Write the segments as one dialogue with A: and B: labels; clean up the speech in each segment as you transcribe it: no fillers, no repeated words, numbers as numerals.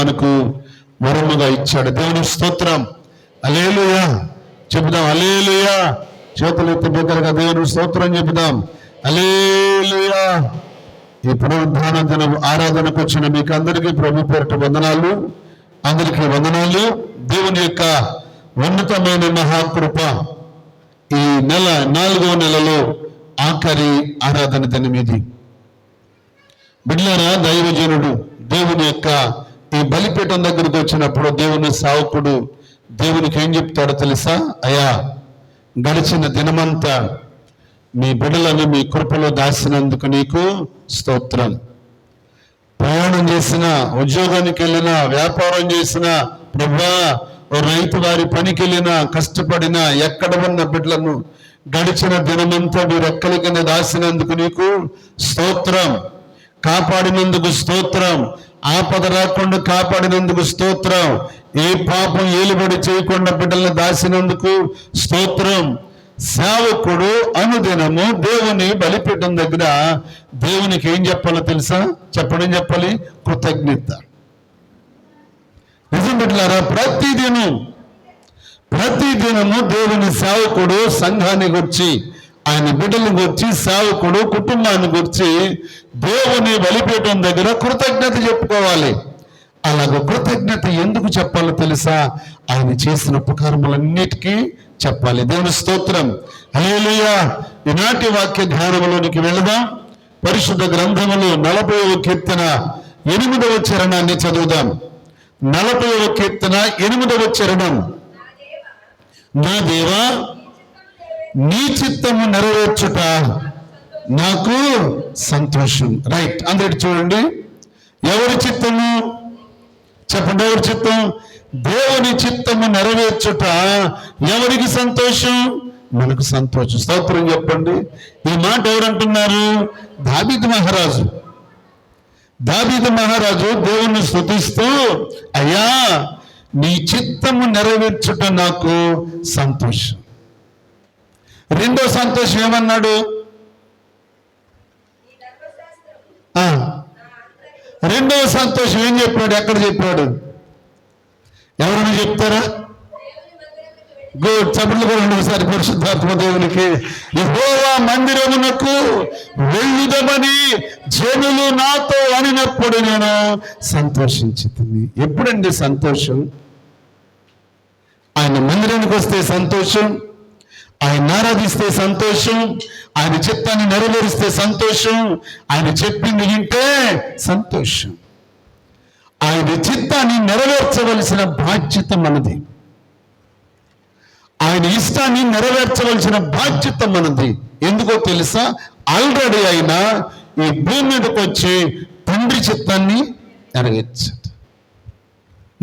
A: మనకు వరముగా ఇచ్చాడు. దేవుని స్తోత్రం. హల్లెలూయా చెబుదాం. హల్లెలూయా చేతులు ఎత్తి బిగ్గరగా దేవుని స్తోత్రం చెబుదాం. హల్లెలూయా. ఈ పునరుద్ధాన దిన ఆరాధనకు వచ్చిన మీకు అందరికీ ప్రభు పేరిట వందనాలు. అందరికీ వందనాలు. దేవుని యొక్క ఉన్నతమైన మహాకృప ఈ నెల 4వ నెలలో ఆఖరి ఆరాధన దినం ఇది. బిడ్డలారా, దైవజనుడు దేవుని యొక్క ఈ బలిపీఠం దగ్గరికి వచ్చినప్పుడు దేవుని సేవకుడు దేవునికి ఏం చెప్తాడో తెలుసా? అయ్యా, గడిచిన దినమంతా మీ బిడ్డలను మీ కృపలో దాసినందుకు నీకు స్తోత్రం. ప్రయాణం చేసిన, ఉద్యోగానికి వెళ్ళిన, వ్యాపారం చేసిన, ప్రభువా రైతు వారి పనికి వెళ్ళిన, కష్టపడిన, ఎక్కడ ఉన్న బిడ్డలను గడిచిన దినమంతా మీరు రెక్కల కింద దాసినందుకు నీకు స్తోత్రం. కాపాడినందుకు స్తోత్రం. ఆపద రాకుండా కాపాడినందుకు స్తోత్రం. ఏ పాపం ఏలుబడి చేయకుండా బిడ్డలను దాసినందుకు స్తోత్రం. సేవకుడు అనుదినము దేవుని బలిపీఠం దగ్గర దేవునికి ఏం చెప్పాలో తెలుసా? చెప్పాలి, కృతజ్ఞత. నిజం బిడ్డలారా, ప్రతిదినము దేవుని సేవకుడు సంఘాన్ని గురించి, ఆయన బిడ్డలను గురించి, సేవకుడు కుటుంబాన్ని గురించి దేవుని బలిపీఠం దగ్గర కృతజ్ఞత చెప్పుకోవాలి. అలాగే కృతజ్ఞత ఎందుకు చెప్పాలో తెలుసా? ఆయన చేసిన ఉపకారములన్నిటికీ చెప్పాలి. దేవుని స్తోత్రం. హల్లెలూయా. ఈనాటి వాక్య ధ్యానములోనికి వెళదాం. పరిశుద్ధ గ్రంథములు 40వ కీర్తన 8వ చరణాన్ని చదువుదాం. 40వ కీర్తన 8వ చరణం. నా దేవా, నీ చిత్తము నెరవేర్చుట నాకు సంతోషం. రైట్, అందరికి చూడండి. ఎవరి చిత్తము చెప్పండి? ఎవరి చిత్తం? దేవుని చిత్తము నెరవేర్చుట ఎవరికి సంతోషం? మనకు సంతోషం. స్తోత్రం చెప్పండి. ఈ మాట ఎవరంటున్నారు? దావీదు మహారాజు. దావీదు మహారాజు దేవుణ్ణి స్తుతిస్తూ, అయ్యా, నీ చిత్తము నెరవేర్చుట నాకు సంతోషం. రెండో సంతోషం ఏమన్నాడు? రెండవ సంతోషం ఏం చెప్పాడు? ఎక్కడ చెప్పాడు? ఎవరైనా చెప్తారా? గుడ్. చప్పట్లు కూడా ఒకసారి పరిశుద్ధాత్మ దేవునికి. యెహోవా మందిరమునకు వెళ్ళుదమని జనులు నాతో అనినప్పుడు నేను సంతోషించుతుంది. ఎప్పుడండి సంతోషం? ఆయన మందిరానికి వస్తే సంతోషం, ఆయన ఆరాధిస్తే సంతోషం, ఆయన చిత్తాన్ని నెరవేరిస్తే సంతోషం, ఆయన చెప్పింది వింటే సంతోషం. ఆయన చిత్తాన్ని నెరవేర్చవలసిన బాధ్యత మనది. ఆయన ఇష్టాన్ని నెరవేర్చవలసిన బాధ్యత మనది. ఎందుకో తెలుసా? ఆల్రెడీ ఆయన ఈ భూమి మీదకి వచ్చి తండ్రి చిత్తాన్ని నెరవేర్చాడు.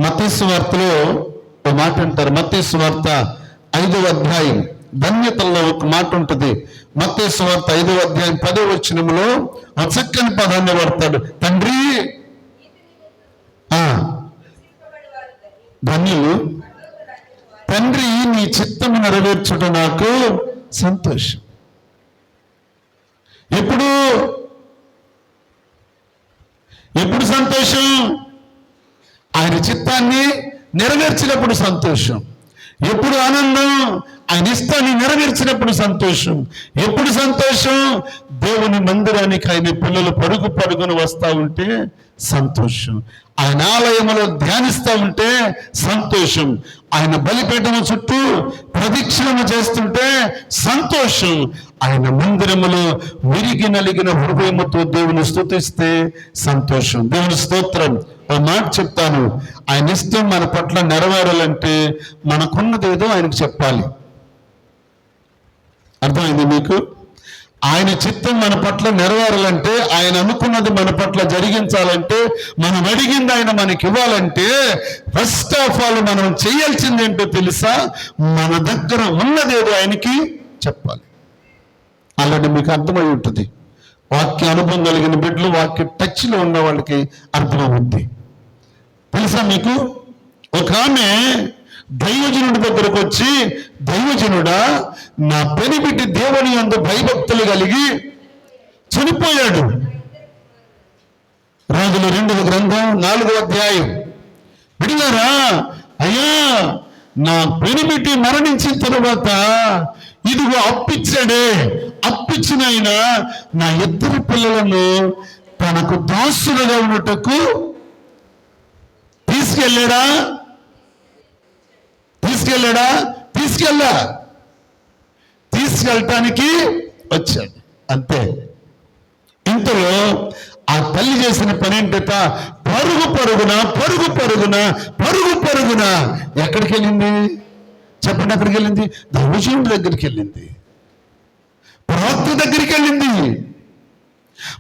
A: మత్తయి సువార్తలో ఒక మాట అంటారు. మత్తయి సువార్త 5వ అధ్యాయం ధన్యతల్లో ఒక మాట ఉంటుంది. మత్తయి సువార్త 5వ అధ్యాయం 10వ వచనంలో ఆ చక్కని పదాన్ని వాడతాడు. తండ్రి, ధన్యులు, తండ్రి నీ చిత్తము నెరవేర్చుట నాకు సంతోషం. ఎప్పుడు సంతోషం? ఆయన చిత్తాన్ని నెరవేర్చినప్పుడు సంతోషం. ఎప్పుడు ఆనందం? ఆయన ఇష్టాన్ని నెరవేర్చినప్పుడు సంతోషం. ఎప్పుడు సంతోషం? దేవుని మందిరానికి ఆయన పిల్లలు పరుగున వస్తూ ఉంటే సంతోషం. ఆయన ఆలయంలో ధ్యానిస్తూ ఉంటే సంతోషం. ఆయన బలిపీఠం చుట్టూ ప్రదక్షిణ చేస్తుంటే సంతోషం. ఆయన మందిరములో విరిగి నలిగిన హృదయముతో దేవుని స్తుతిస్తే సంతోషం. దేవుని స్తోత్రం. ఒక మాట చెప్తాను. ఆయన ఇష్టం మన పట్ల నెరవేరాలంటే మనకున్నదేదో ఆయనకు చెప్పాలి. అర్థమైంది మీకు? ఆయన చిత్తం మన పట్ల నెరవేరాలంటే, ఆయన అనుకున్నది మన పట్ల జరిగించాలంటే, మనం అడిగింది ఆయన మనకి ఇవ్వాలంటే ఫస్ట్ ఆఫ్ ఆల్ మనం చేయాల్సింది ఏంటో తెలుసా? మన దగ్గర ఉన్నదేదో ఆయనకి చెప్పాలి. అలాంటి మీకు అర్థమై ఉంటుంది. వాక్య అనుభవం కలిగిన బిడ్డలు, వాక్య టచ్లో ఉన్న వాళ్ళకి అర్థమవుద్ది. తెలుసా మీకు? ఒక ఆమె దైవజనుడి దగ్గరకు వచ్చి, దైవజనుడా, నా పెనిబిడ్డ దేవుని యందు భయభక్తులు కలిగి చనిపోయాడు. రాజుల 2వ గ్రంథం 4వ అధ్యాయం బిడ్డలారా, అయ్యా నా పెనిమిటి మరణించిన తర్వాత ఇదిగో అప్పిచ్చాడే, అప్పిచ్చిన ఆయన నా ఇద్దరు పిల్లలను తనకు దాసులుగా ఉన్నట్టుకు తీసుకెళ్ళాడా? తీసుకెళ్ళటానికి వచ్చాడు అంతే. ఇంతలో ఆ తల్లి చేసిన పని ఏంటట? పరుగు పరుగున ఎక్కడికి వెళ్ళింది చెప్పండి? ఎక్కడికి వెళ్ళింది? దైవజనుడి దగ్గరికి వెళ్ళింది, ప్రవక్త దగ్గరికి వెళ్ళింది.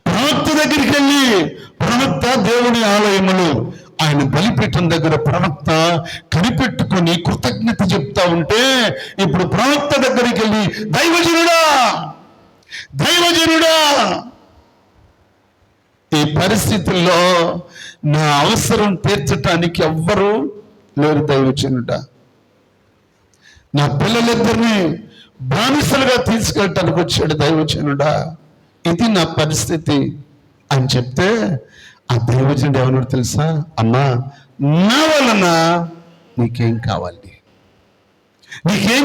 A: ప్రవక్త దగ్గరికి వెళ్ళి, ప్రవక్త దేవుని ఆలయములు ఆయన బలిపీఠం దగ్గర ప్రవక్త కనిపెట్టుకొని కృతజ్ఞత చెప్తా ఉంటే, ఇప్పుడు ప్రవక్త దగ్గరికి వెళ్ళి దైవజనుడా ఈ పరిస్థితుల్లో నా అవసరం తీర్చటానికి ఎవ్వరూ లేరు దైవజనుడా, నా పిల్లలిద్దరిని బానిసలుగా తీసుకెళ్ళటానికి వచ్చాడు దైవజనుడా, ఇది నా పరిస్థితి అని చెప్తే ఆ దైవజనుడు ఎవరు తెలుసా? అమ్మా, నా వలన నీకేం కావాలి? నీకేం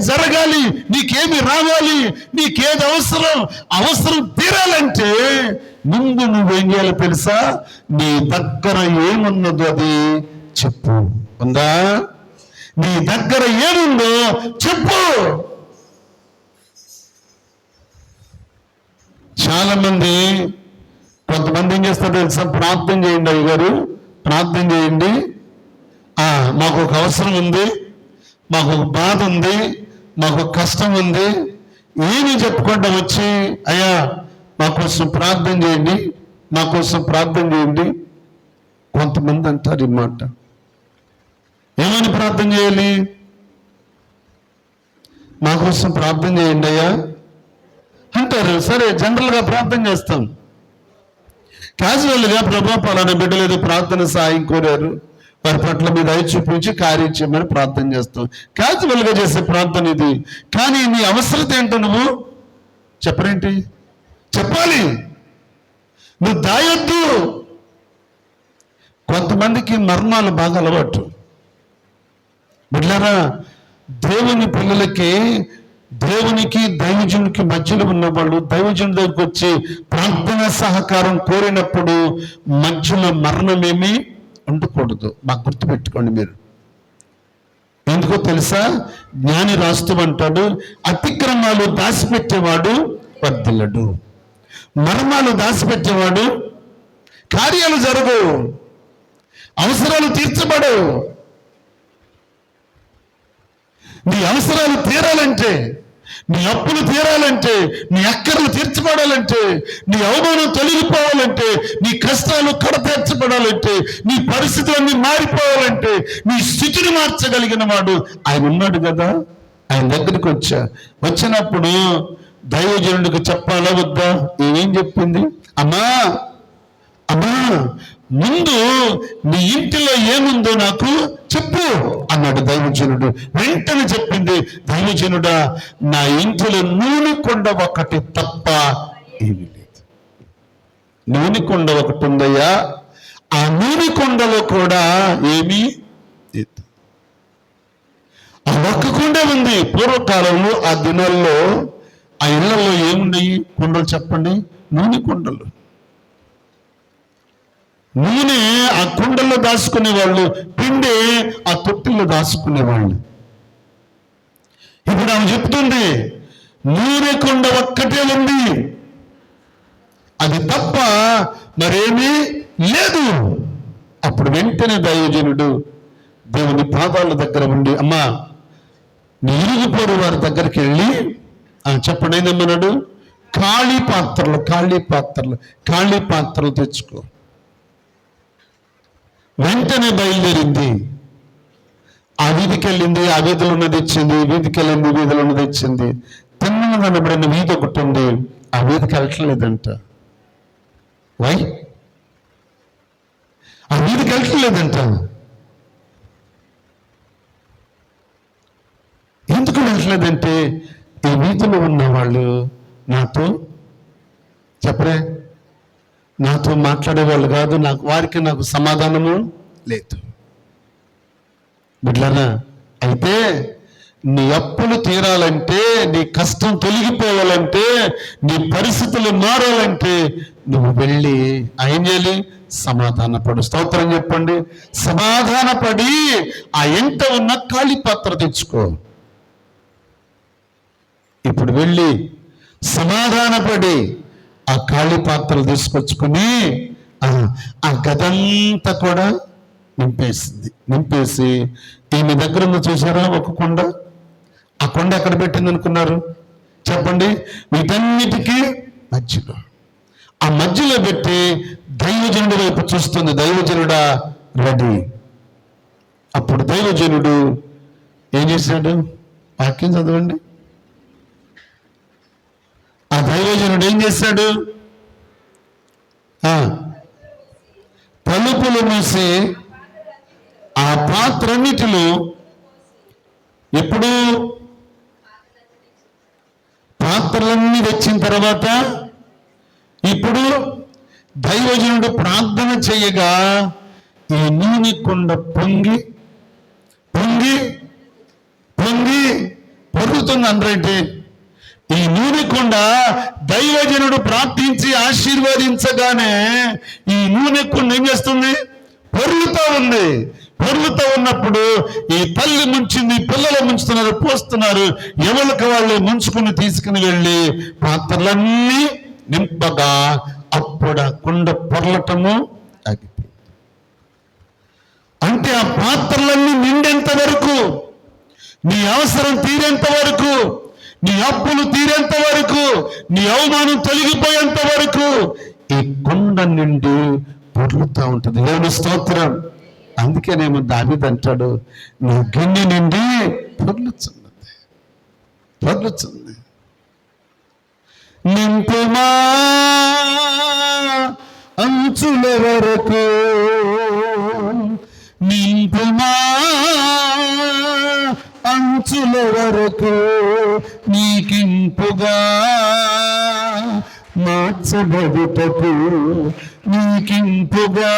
A: జరగాలి? నీకేమి రావాలి? నీకేది అవసరం తీరాలంటే ముందు నువ్వేం చేయాలి తెలుసా? నీ దగ్గర ఏమున్నదో అది చెప్పు. ఉందా? నీ దగ్గర ఏముందో చెప్పు. చాలా మంది, కొంతమంది ఏం చేస్తారు తెలుసా? ప్రార్థన చేయండి అయ్యగారు, ప్రార్థన చేయండి, మాకు ఒక అవసరం ఉంది, మాకు ఒక బాధ ఉంది, మాకు ఒక కష్టం ఉంది, ఏమి చెప్పుకుంటా వచ్చి అయ్యా మా కోసం ప్రార్థన చేయండి. కొంతమంది అంటారు ఈ మాట. ఏమని ప్రార్థన చేయాలి? మా కోసం ప్రార్థన చేయండి అయ్యా అంటారు. సరే, జనరల్గా ప్రార్థన చేస్తాం. క్యాజువల్గా ప్రభా పలానా బిడ్డలు ఏదో ప్రార్థన సాయం కోరారు, వారి పట్ల మీద దయ చూపించి కార్యం చేయమని ప్రార్థన చేస్తాం. క్యాజువల్గా చేసే ప్రార్థన ఇది. కానీ నీ అవసరత ఏంటో నువ్వు చెప్పరేంటి? చెప్పాలి, నువ్వు దాయొద్దు. కొంతమందికి మర్మాలు బాగా అలవాటు. బిడ్డలారా, దేవుని పిల్లలకి, దేవునికి దైవజనునికి మధ్యలో ఉన్నవాళ్ళు దైవజను దగ్గరికి వచ్చి ప్రార్థన సహకారం కోరినప్పుడు మధ్యలో మరణమేమీ ఉండకూడదు. మాకు గుర్తుపెట్టుకోండి మీరు. ఎందుకో తెలుసా? జ్ఞాని రాస్తూ అంటాడు, అతిక్రమాలు దాచిపెట్టేవాడు వర్ధిల్లడు, మర్మాలు దాచిపెట్టేవాడు కార్యాలు జరగు, అవసరాలు తీర్చబడు. నీ అవసరాలు తీరాలంటే, నీ అప్పులు తీరాలంటే, నీ అక్కర్లు తీర్చబడాలంటే, నీ అవమానం తొలగిపోవాలంటే, నీ కష్టాలు కడతీర్చబడాలంటే, నీ పరిస్థితులన్నీ మారిపోవాలంటే, నీ స్థితిని మార్చగలిగిన వాడు ఆయన ఉన్నాడు కదా. ఆయన దగ్గరికి వచ్చినప్పుడు దైవజనుడికి చెప్పాలా వద్దా? ఏం చెప్పింది? అమ్మా ముందు నీ ఇంటిలో ఏముందో నాకు చెప్పు అన్నాడు దైవజనుడు. వెంటనే చెప్పింది, దైవజనుడా, నా ఇంటిలో నూనె కొండ ఒకటి తప్ప ఏమీ లేదు. నూనె కొండ ఒకటి ఉందయ్యా, ఆ నూనె కొండలో కూడా ఏమీ లేదు. ఆ ఒక్క కొండే ఉంది. పూర్వకాలంలో ఆ దినాల్లో ఆ ఇళ్లలో ఏమున్నాయి కొండలు చెప్పండి? నూనె కొండలు. నూనె ఆ కుండల్లో దాచుకునేవాళ్ళు, పిండి ఆ తొట్టిల్లో దాచుకునేవాళ్ళు. ఇప్పుడు ఆమె చెప్తుంది, నూనె కుండ ఒక్కటే ఉంది, అది తప్ప మరేమీ లేదు. అప్పుడు వెంటనే దైవజనుడు దేవుని పాదాల దగ్గర ఉండి, అమ్మా నీ ఇరుగుపోరు వారి దగ్గరికి వెళ్ళి చెప్పండి ఏమన్నాడు? ఖాళీ పాత్రలు తెచ్చుకో. వెంటనే బయలుదేరింది, ఆ వీధికి వెళ్ళింది, ఆ వీధిలో ఉన్నది ఇచ్చింది, వీధికి వెళ్ళింది, వీధిలో ఉన్నది ఇచ్చింది. తిన్నగా కనబడిన వీధి ఒకటి ఉంది, ఆ వీధికి వెళ్ళట్లేదంట. వై? ఆ వీధికి వెళ్ళట్లేదంట. ఎందుకు వెళ్ళట్లేదంటే, ఈ వీధిలో ఉన్న వాళ్ళు నాతో చెప్పండి నాతో మాట్లాడేవాళ్ళు కాదు, నాకు సమాధానము లేదు. బిడ్డలారా, అయితే నీ అప్పులు తీరాలంటే, నీ కష్టం తొలగిపోవాలంటే, నీ పరిస్థితులు మారాలంటే నువ్వు వెళ్ళి ఏం చేయాలి? సమాధానపడు. స్తోత్రం చెప్పండి. సమాధానపడి ఆ ఎంట ఉన్న ఖాళీ పాత్ర తెచ్చుకో. ఇప్పుడు వెళ్ళి సమాధానపడి ఆ ఖాళీ పాత్రలు తీసుకొచ్చుకుని ఆ గదంతా కూడా నింపేసి ఈమె దగ్గర ఉన్న చూసారా ఒక కొండ? ఆ కొండ ఎక్కడ పెట్టింది అనుకున్నారు? చెప్పండి. వీటన్నిటికీ మధ్యలో, ఆ మధ్యలో పెట్టి దైవజనుడి వైపు చూస్తుంది. దైవజనుడా రెడీ. అప్పుడు దైవజనుడు ఏం చేశాడు? వాక్యం చదవండి. ఆ దైవజనుడు ఏం చేశాడు? తలుపులు మూసి ఆ పాత్రన్నిటిలో, ఎప్పుడు పాత్రలన్నీ తెచ్చిన తర్వాత, ఇప్పుడు దైవజనుడు ప్రార్థన చేయగా ఈ నూనె కొండ పొంగి పొంగి పొంగి పొరుగుతుంది. అంటే ఈ నూనె కొండ దైవజనుడు ప్రార్థించి ఆశీర్వదించగానే ఈ నూనె కొండ ఏం చేస్తుంది? పొరుగుతూ ఉంది. పొరుగుతూ ఉన్నప్పుడు ఈ తల్లి ముంచింది, పిల్లలు ముంచుతున్నారు, పోస్తున్నారు. ఎవరికి వాళ్ళు ముంచుకుని తీసుకుని వెళ్ళి పాత్రలన్నీ నింపగా అప్పుడు ఆ కుండ పొరలటము ఆగిపోయింది. అంటే ఆ పాత్రలన్నీ నిండేంత వరకు, నీ అవసరం తీరేంత వరకు, నీ అప్పులు తీరేంత వరకు, నీ అవమానం తొలగిపోయేంత వరకు ఈ కుండ నిండి పొర్లుతూ ఉంటుంది. దేవుని స్తోత్రం. అందుకేనేమో దావీదు అంటాడు, నీ గిన్నె నిండి పొర్లుచున్నది. నింపుమా అంచుల వరకు, నింపుమా అంచుల వరకు, నీకింపుగా మార్చబడుటకు, నీకింపుగా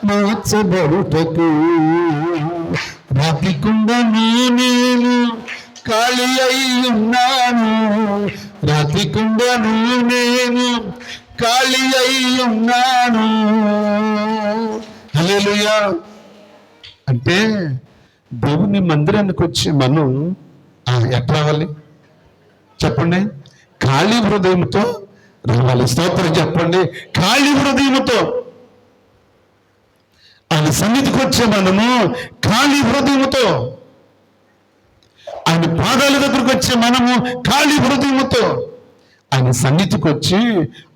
A: మార్చబడుటకు. రాతికుండను నేను ఖాళీ అయి ఉన్నాను, రాతికుండను నేను ఖాళీ అయి ఉన్నాను. హల్లెలూయా. అంటే దేవుని మందిరానికి వచ్చి మనం ఎట్లా రావాలి చెప్పండి? ఖాళీ హృదయంతో రావాలి. స్తోత్రం చెప్పండి. ఖాళీ హృదయంతో ఆయన సన్నిధికి వచ్చే మనము ఖాళీ హృదయముతో, ఆయన పాదాల దగ్గరకు వచ్చే మనము ఖాళీ హృదయముతో ఆయన సన్నిధికి వచ్చి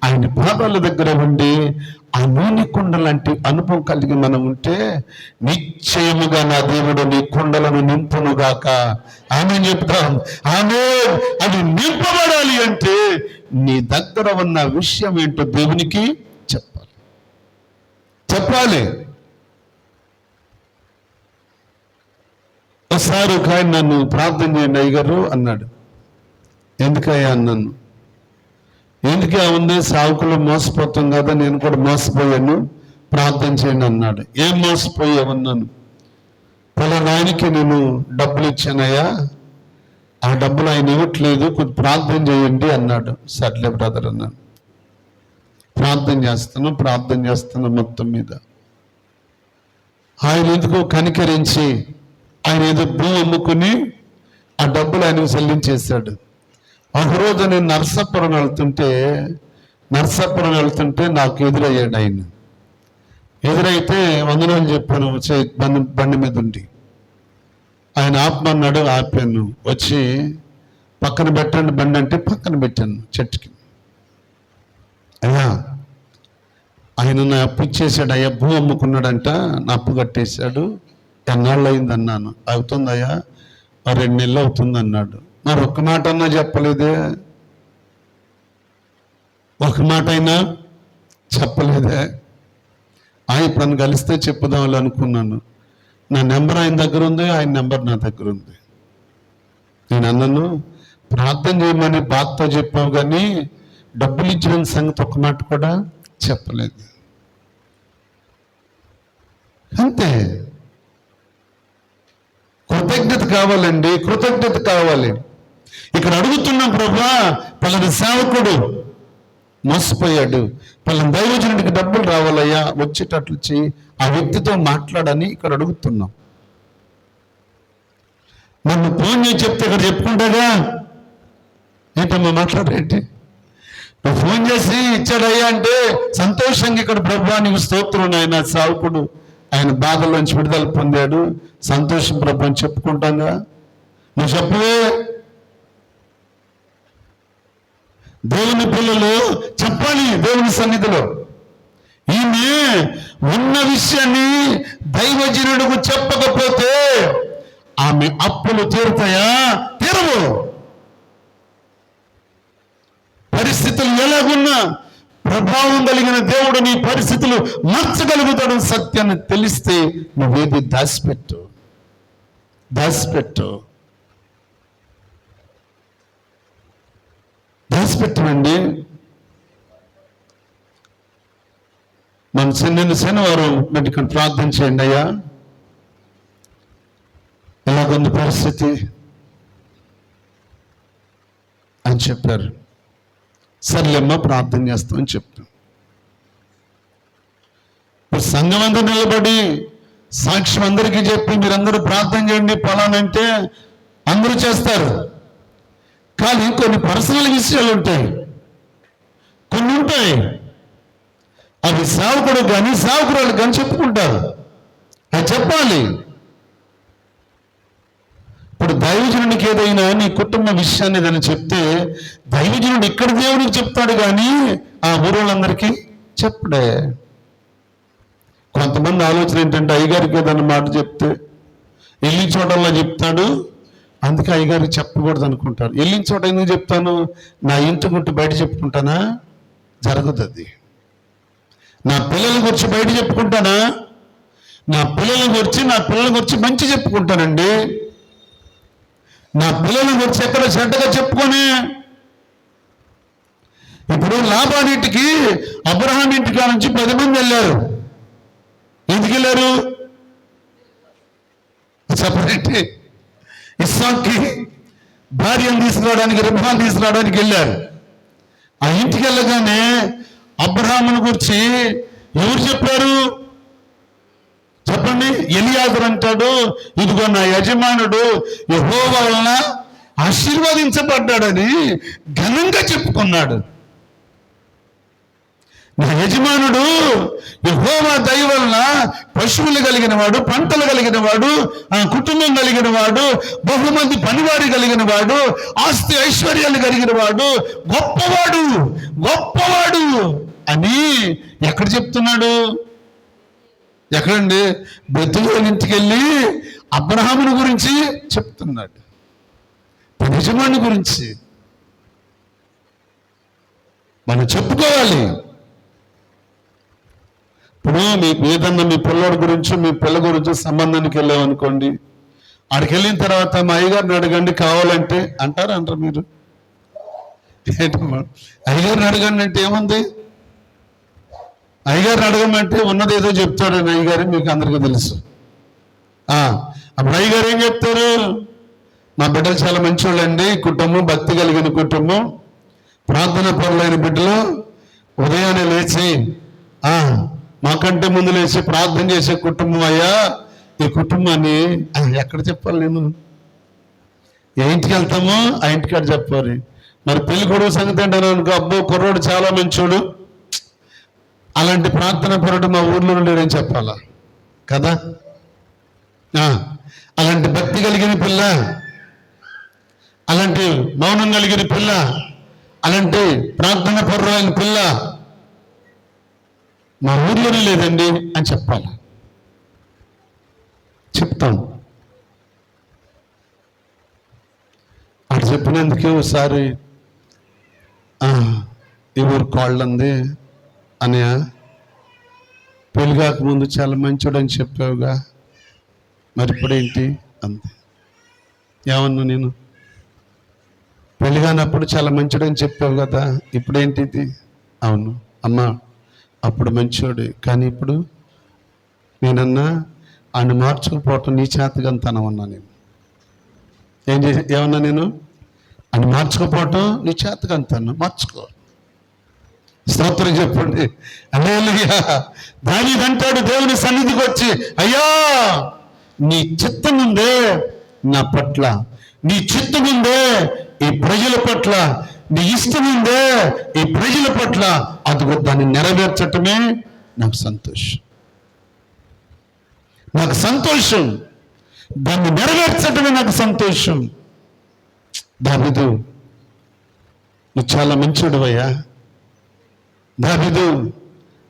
A: ఆయన పాదాల దగ్గర ఉండి ఆ నూనె కుండ లాంటి అనుభవం కలిగి మనం ఉంటే నిశ్చయముగా నా దేవుడు నీ కుండలను నింపునుగాక. ఆమేన్ చెప్తాం. ఆమేన్. అది నింపబడాలి అంటే నీ దగ్గర ఉన్న విషయం ఏంటో దేవునికి చెప్పాలి. ఒకసారి ఒక ఆయన నన్ను ప్రార్థన చేయండి అయ్యగారు అన్నాడు. ఎందుకయ్యా అన్నాను. ఎందుకే ఉంది, సావుకులు మోసపోతాం కదా, నేను కూడా మోసపోయాను, ప్రార్థన చేయండి అన్నాడు. ఏం మోసపోయావన్నాను. పలానా ఆయనకి నేను డబ్బులు ఇచ్చానయ్యా, ఆ డబ్బులు ఆయన ఇవ్వట్లేదు, కొంచెం ప్రార్థన చేయండి అన్నాడు. సర్లే బ్రదర్ అన్నాను. ప్రార్థన చేస్తాను మొత్తం మీద. ఆయన ఎందుకో కనికరించి ఆయన ఏదో భూమి అమ్ముకుని ఆ డబ్బులు ఆయనకు చెల్లించేశాడు. ఒకరోజు నేను నర్సాపురం వెళ్తుంటే నాకు ఎదురయ్యాడు. ఆయన ఎదురైతే వందనాలు చెప్పాను, బండి మీద ఉండి. ఆయన ఆపమన్నాడు, ఆపాను. వచ్చి పక్కన పెట్టండి బండి అంటే పక్కన పెట్టాను చెట్టుకి. అయ్యా ఆయన నా అప్పు ఇచ్చేసాడు అయ్యా, భూ అమ్ముకున్నాడంట, నా అప్పు కట్టేశాడు, ఎన్నాళ్ళు అయింది అన్నాను. అవుతుందయ్యా 2 నెలలు అవుతుంది అన్నాడు. మరి ఒక్క మాట అన్నా చెప్పలేదే, ఒక మాట అయినా చెప్పలేదే. ఇప్పుడు నన్ను కలిస్తే చెప్పుదామని అనుకున్నాను. నా నెంబర్ ఆయన దగ్గర ఉంది, ఆయన నెంబర్ నా దగ్గర ఉంది. నేను అన్నాను, ప్రార్థన చేయమని బాధతో చెప్పావు కానీ డబ్బులు ఇచ్చిన సంగతి ఒక్క మాట కూడా చెప్పలేదు. అంతే. కృతజ్ఞత కావాలండి, కృతజ్ఞత కావాలి. ఇక్కడ అడుగుతున్నాం, ప్రభువా పలానా సేవకుడు మోసపోయాడు, పలానా దైవజనుడికి డబ్బులు రావాలయ్యా, వచ్చేటట్లు చెయ్యి, ఆ వ్యక్తితో మాట్లాడని ఇక్కడ అడుగుతున్నాం. నన్ను ఫోన్ చేసి చెప్తే ఇక్కడ చెప్పుకుంటాగా, ఏంటమ్మా మాట్లాడేంటి? నువ్వు ఫోన్ చేసి ఇచ్చాడయ్యా అంటే సంతోషంగా ఇక్కడ ప్రభువా నీకు స్తోత్రం, ఆయన సేవకుడు ఆయన బాధల్లోంచి విడుదల పొందాడు, సంతోషం ప్రభు అని చెప్పుకుంటాగా. నువ్వు చెప్పవే. దేవుని పిల్లలు చెప్పాలి దేవుని సన్నిధిలో. ఈమె ఉన్న విషయాన్ని దైవజనుడికి చెప్పకపోతే ఆమె అప్పులు తీరుతాయా? తీరవు. పరిస్థితులు ఎలాగున్నా ప్రభావం కలిగిన దేవుడు నీ పరిస్థితులు మార్చగలుగుతాడు. సత్యాన్ని తెలిస్తే నువ్వేది దాచిపెట్టు, దాచిపెట్టమండి. మన శనివారం ఇక్కడ ప్రార్థన చేయండి అయ్యా, ఎలాగుంది పరిస్థితి అని చెప్పారు. సర్లేమ్మా ప్రార్థన చేస్తామని చెప్తాం. ఇప్పుడు సంఘం అంతా నిలబడి సాక్ష్యం అందరికీ చెప్పి మీరందరూ ప్రార్థన చేయండి ఫలానంటే అందరూ చేస్తారు. కానీ కొన్ని పర్సనల్ విషయాలు ఉంటాయి, కొన్ని ఉంటాయి, అవి సేవకుడు కానీ సేవకురాలు కానీ చెప్పుకుంటారు, అది చెప్పాలి. ఇప్పుడు దైవజనుడికి ఏదైనా నీ కుటుంబ విషయాన్ని ఏదైనా చెప్తే దైవజనుడు ఇక్కడ దేవుడికి చెప్తాడు కానీ ఆ ఊరోళ్ళందరికీ చెప్పడే. కొంతమంది ఆలోచన ఏంటంటే అయ్యగారికి ఏదైనా మాట చెప్తే వెళ్ళిన చోటల్లో చెప్తాడు, అందుకే అయ్యగారికి చెప్పకూడదు అనుకుంటారు. వెళ్ళిన చోట ఎందుకు చెప్తాను? నా ఇంటి గుట్టు బయట చెప్పుకుంటానా? జరగదు అది. నా పిల్లల గురించి బయట చెప్పుకుంటానా? నా పిల్లల గురించి మంచి చెప్పుకుంటానండి. నా పిల్లల గురించి ఎక్కడ చెడ్డగా చెప్పుకొని. ఇప్పుడు లాబాను ఇంటికి అబ్రహాం ఇంటికి నుంచి 10 మంది వెళ్ళారు. ఎందుకు వెళ్ళారు చెప్పండి? ఇస్సాక్కి భార్యను తీసుకురావడానికి, రిబ్కాను తీసుకురావడానికి వెళ్ళారు. ఆ ఇంటికి వెళ్ళగానే అబ్రహామును గురించి ఎవరు చెప్పారు చెప్పండి? ఎలియాజరు అంటాడు, ఇదిగో నా యజమానుడు యెహోవా వలన ఆశీర్వదించబడ్డాడని ఘనంగా చెప్పుకున్నాడు. నా యజమానుడు యెహోవా దయ వలన పశువులు కలిగిన వాడు, పంటలు కలిగిన వాడు, కుటుంబం కలిగిన వాడు, బహుమంది పనివారి కలిగిన వాడు, ఆస్తి ఐశ్వర్యాలు కలిగిన వాడు, గొప్పవాడు అని ఎక్కడ చెప్తున్నాడు? ఎక్కడండి? బెతులేలు ఇంటికి వెళ్ళి అబ్రహాముని గురించి చెప్తున్నాడు, యజమాని గురించి. మనం చెప్పుకోవాలి. ఇప్పుడు మీకు ఏదన్నా మీ పిల్లడి గురించి, మీ పిల్ల గురించి సంబంధానికి వెళ్ళామనుకోండి, ఆడికి వెళ్ళిన తర్వాత మా అయ్యగారిని అడగండి కావాలంటే అంటారు మీరు? ఏంటమ్మా అయ్యగారిని అడగండి అంటే ఏముంది? అయ్యగారిని అడగమంటే ఉన్నది ఏదో చెప్తాడని అయ్యగారు మీకు అందరికీ తెలుసు. అప్పుడు అయ్యగారు ఏం చెప్తారు? మా బిడ్డలు చాలా మంచివాళ్ళండి, కుటుంబం భక్తి కలిగిన కుటుంబం, ప్రార్థన పరులైన బిడ్డలు, ఉదయాన్నే లేచి మాకంటే ముందు లేచి ప్రార్థన చేసే కుటుంబం అయ్యా. ఈ కుటుంబాన్ని ఎక్కడ చెప్పాలి? నేను ఏ ఇంటికి వెళ్తామో ఆ ఇంటికాడ చెప్పాలి. మరి పెళ్లి కొడుకు సంగతి అంటాను అనుకో, అబ్బో కుర్రోడు చాలా మంచోడు, అలాంటి ప్రార్థన పరుడు మా ఊర్లో లేడని చెప్పాలా కదా? అలాంటి భక్తి కలిగిన పిల్ల, అలాంటి మౌనం కలిగిన పిల్ల, అలాంటి ప్రార్థన పరులైన పిల్ల మా ఊర్లోనే లేదండి అని చెప్పాలి. చెప్తాం. అటు చెప్పినందుకే ఒకసారి ఈ ఊరు కాళ్ళంది అని పెళ్ళిగాక ముందు చాలా మంచోడని చెప్పావుగా, మరి ఇప్పుడేంటి అంతే. ఏమన్నా నేను పెళ్ళిగానప్పుడు చాలా మంచోడని చెప్పావు కదా, ఇప్పుడేంటిది? అవును అమ్మా, అప్పుడు మంచోడు, కానీ ఇప్పుడు నేనన్నా ఆయన మార్చుకుపోవటం నీ చేతగంతనం అన్నా. నేను ఏమన్నా నేను ఆయన మార్చుకుపోవటం నీ చేతగంతనం, మార్చుకో. స్తోత్రం చెప్పండి. హల్లెలూయా. దావీదు అంటాడు దేవుని సన్నిధికి వచ్చి, అయ్యా నీ చిత్తం ఉందే నా పట్ల, నీ చిత్తం ఉందే ఈ ప్రజల పట్ల, నీ ఇష్టం ఉందే ఈ ప్రజల పట్ల, అదిగో దాన్ని నెరవేర్చటమే నాకు సంతోషం, నాకు సంతోషం, దాన్ని నెరవేర్చటమే నాకు సంతోషం. దావీదు నువ్వు చాలా మంచివాడివయ్యా, దావీదు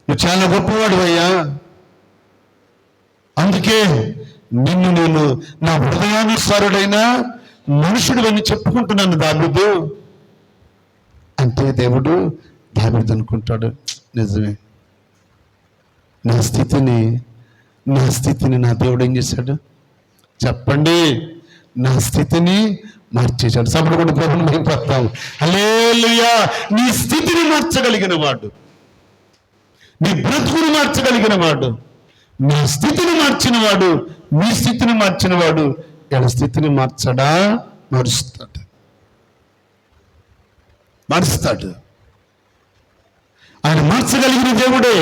A: నువ్వు చాలా గొప్పవాడివయ్యా, అందుకే నిన్ను నేను నా హృదయానుసారుడైన మనుషుడు అని చెప్పుకుంటున్నాను దావీదు అంటే, దేవుడు దావీదు అనుకుంటాడు, నిజమే, నా స్థితిని నా దేవుడు ఏం చేశాడు చెప్పండి, నా స్థితిని మార్చేశాడు. సభలు కూడా ప్రభుని మహిమపడతాం. హల్లెలూయా. నీ స్థితిని మార్చగలిగిన వాడు, నీ బ్రతుకుని మార్చగలిగిన వాడు, నీ స్థితిని మార్చిన వాడు, నీ స్థితిని మార్చిన వాడు ఎడ స్థితిని మార్చడా? మారుస్తాడు. ఆయన మార్చగలిగిన దేవుడే.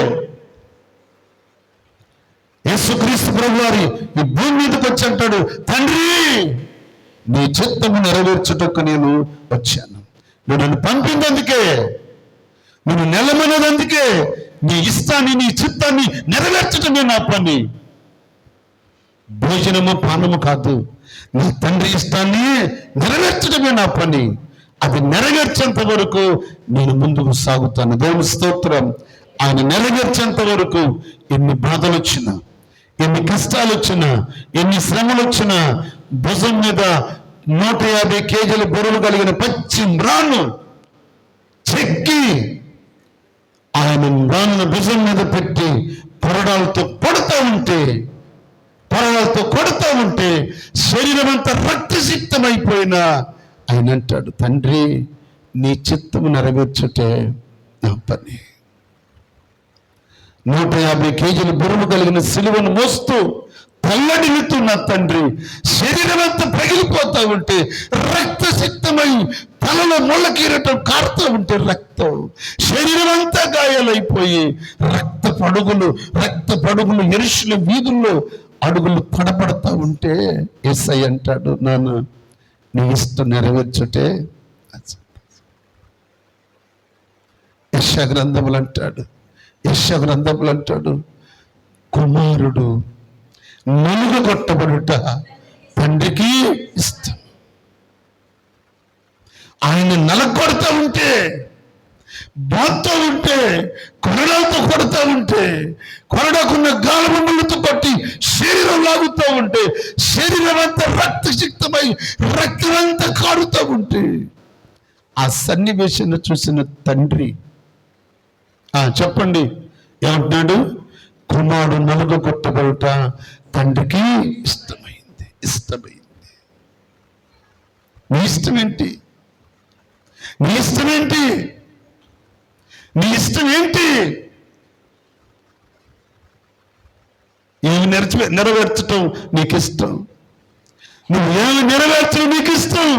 A: యేసుక్రీస్తు ప్రభు వారి ఈ భూమి మీదకి వచ్చి అంటాడు, తండ్రి నీ చిత్తము నెరవేర్చుటకు నేను వచ్చాను. నువ్వు నన్ను పంపింది అందుకే, నువ్వు నెలమనేది అందుకే, నీ ఇష్టాన్ని నీ చిత్తాన్ని నెరవేర్చటమే నా పని. భోజనము పానము కాదు, నా తండ్రి ఇష్టాన్ని నెరవేర్చడమే నా పని. అది నెరవేర్చేంత వరకు నేను ముందుకు సాగుతాను. దేవుని స్తోత్రం. ఆయన నెరవేర్చేంత వరకు ఎన్ని బాధలు వచ్చినా, ఎన్ని కష్టాలు వచ్చినా, ఎన్ని శ్రమలు వచ్చినా, భుజం మీద 150 కేజీల బరువు కలిగిన పచ్చి మ్రాను చెక్కి ఆయన మ్రాను భుజం మీద పెట్టి కొరడాలతో కొడుతూ ఉంటే శరీరం అంతా రక్తసిక్తమైపోయినా ఆయన అంటాడు, తండ్రి నీ చిత్తము నెరవేర్చుటే నా పని. 150 కేజీల బరువు కలిగిన సిలువను మోస్తూ తల్లడిల్లుతున్న తండ్రి శరీరం అంతా పగిలిపోతా ఉంటే, రక్తసిక్తమై తలలో ముళ్ళ కీరటం కారుతూ ఉంటే రక్తం, శరీరం అంతా గాయాలైపోయి రక్త పడుగులు యెరూషలేము వీధుల్లో అడుగులు పడపడతా ఉంటే యేసయ్య అంటాడు, నాన్న నీ ఇష్టం నెరవేర్చుటే. యెషయా గ్రంథములు అంటాడు కుమారుడు నలుగగొట్టబడుట తండ్రికి ఇష్టం. ఆయన నలగొడతా ఉంటే, బాగుతూ ఉంటే, కొరడాలతో కొడుతూ ఉంటే, కొరడాకున్న గాలములతో కొట్టి శరీరం లాగుతూ ఉంటే, శరీరం అంతా రక్తసిక్తమై రక్తమంతా కారుతూ ఉంటే, ఆ సన్నివేశాన్ని చూసిన తండ్రి చెప్పండి ఏమంటున్నాడు? కుమారుడు నలుగగొట్టబడుట తండ్రికి ఇష్టమైంది. నీ ఇష్టమేంటి? ఏమి నెరవేర్చటం నీకు ఇష్టం? నువ్వు ఏమి నెరవేర్చడం నీకు ఇష్టం?